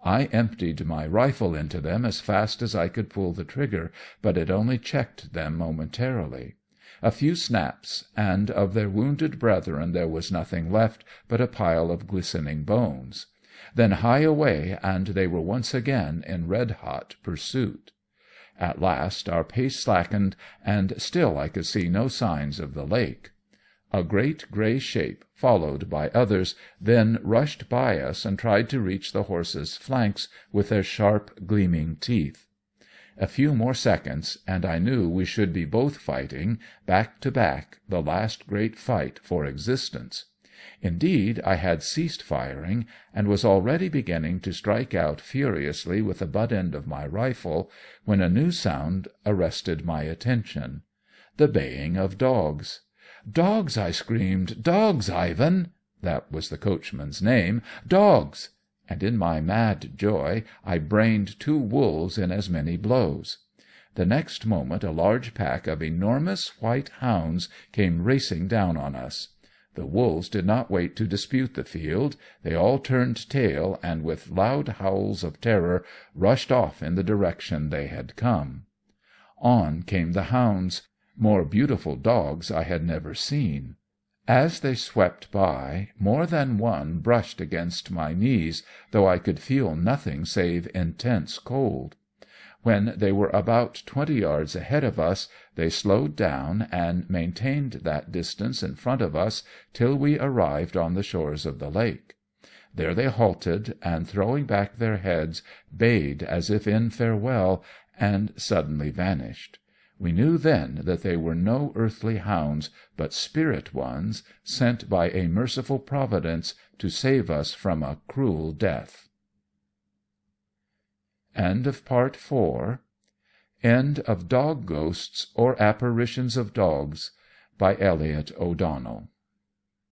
I emptied my rifle into them as fast as I could pull the trigger, but it only checked them momentarily. A few snaps, and of their wounded brethren there was nothing left but a pile of glistening bones. Then hie away, and they were once again in red-hot pursuit. At last our pace slackened, and still I could see no signs of the lake. A great grey shape, followed by others, then rushed by us and tried to reach the horses' flanks with their sharp, gleaming teeth. A few more seconds, and I knew we should be both fighting, back to back, the last great fight for existence. Indeed, I had ceased firing, and was already beginning to strike out furiously with the butt end of my rifle, when a new sound arrested my attention: the baying of dogs. "Dogs!" I screamed. "Dogs, Ivan!" That was the coachman's name. "Dogs!" And in my mad joy I brained 2 wolves in as many blows. The next moment a large pack of enormous white hounds came racing down on us. The wolves did not wait to dispute the field. They all turned tail, and with loud howls of terror rushed off in the direction they had come. On came the hounds. More beautiful dogs I had never seen. As they swept by, more than one brushed against my knees, though I could feel nothing save intense cold. When they were about 20 yards ahead of us, they slowed down and maintained that distance in front of us till we arrived on the shores of the lake. There they halted, and throwing back their heads, bayed as if in farewell, and suddenly vanished. We knew then that they were no earthly hounds, but spirit ones, sent by a merciful Providence to save us from a cruel death. End of Part 4. End of Dog Ghosts or Apparitions of Dogs, by Elliott O'Donnell.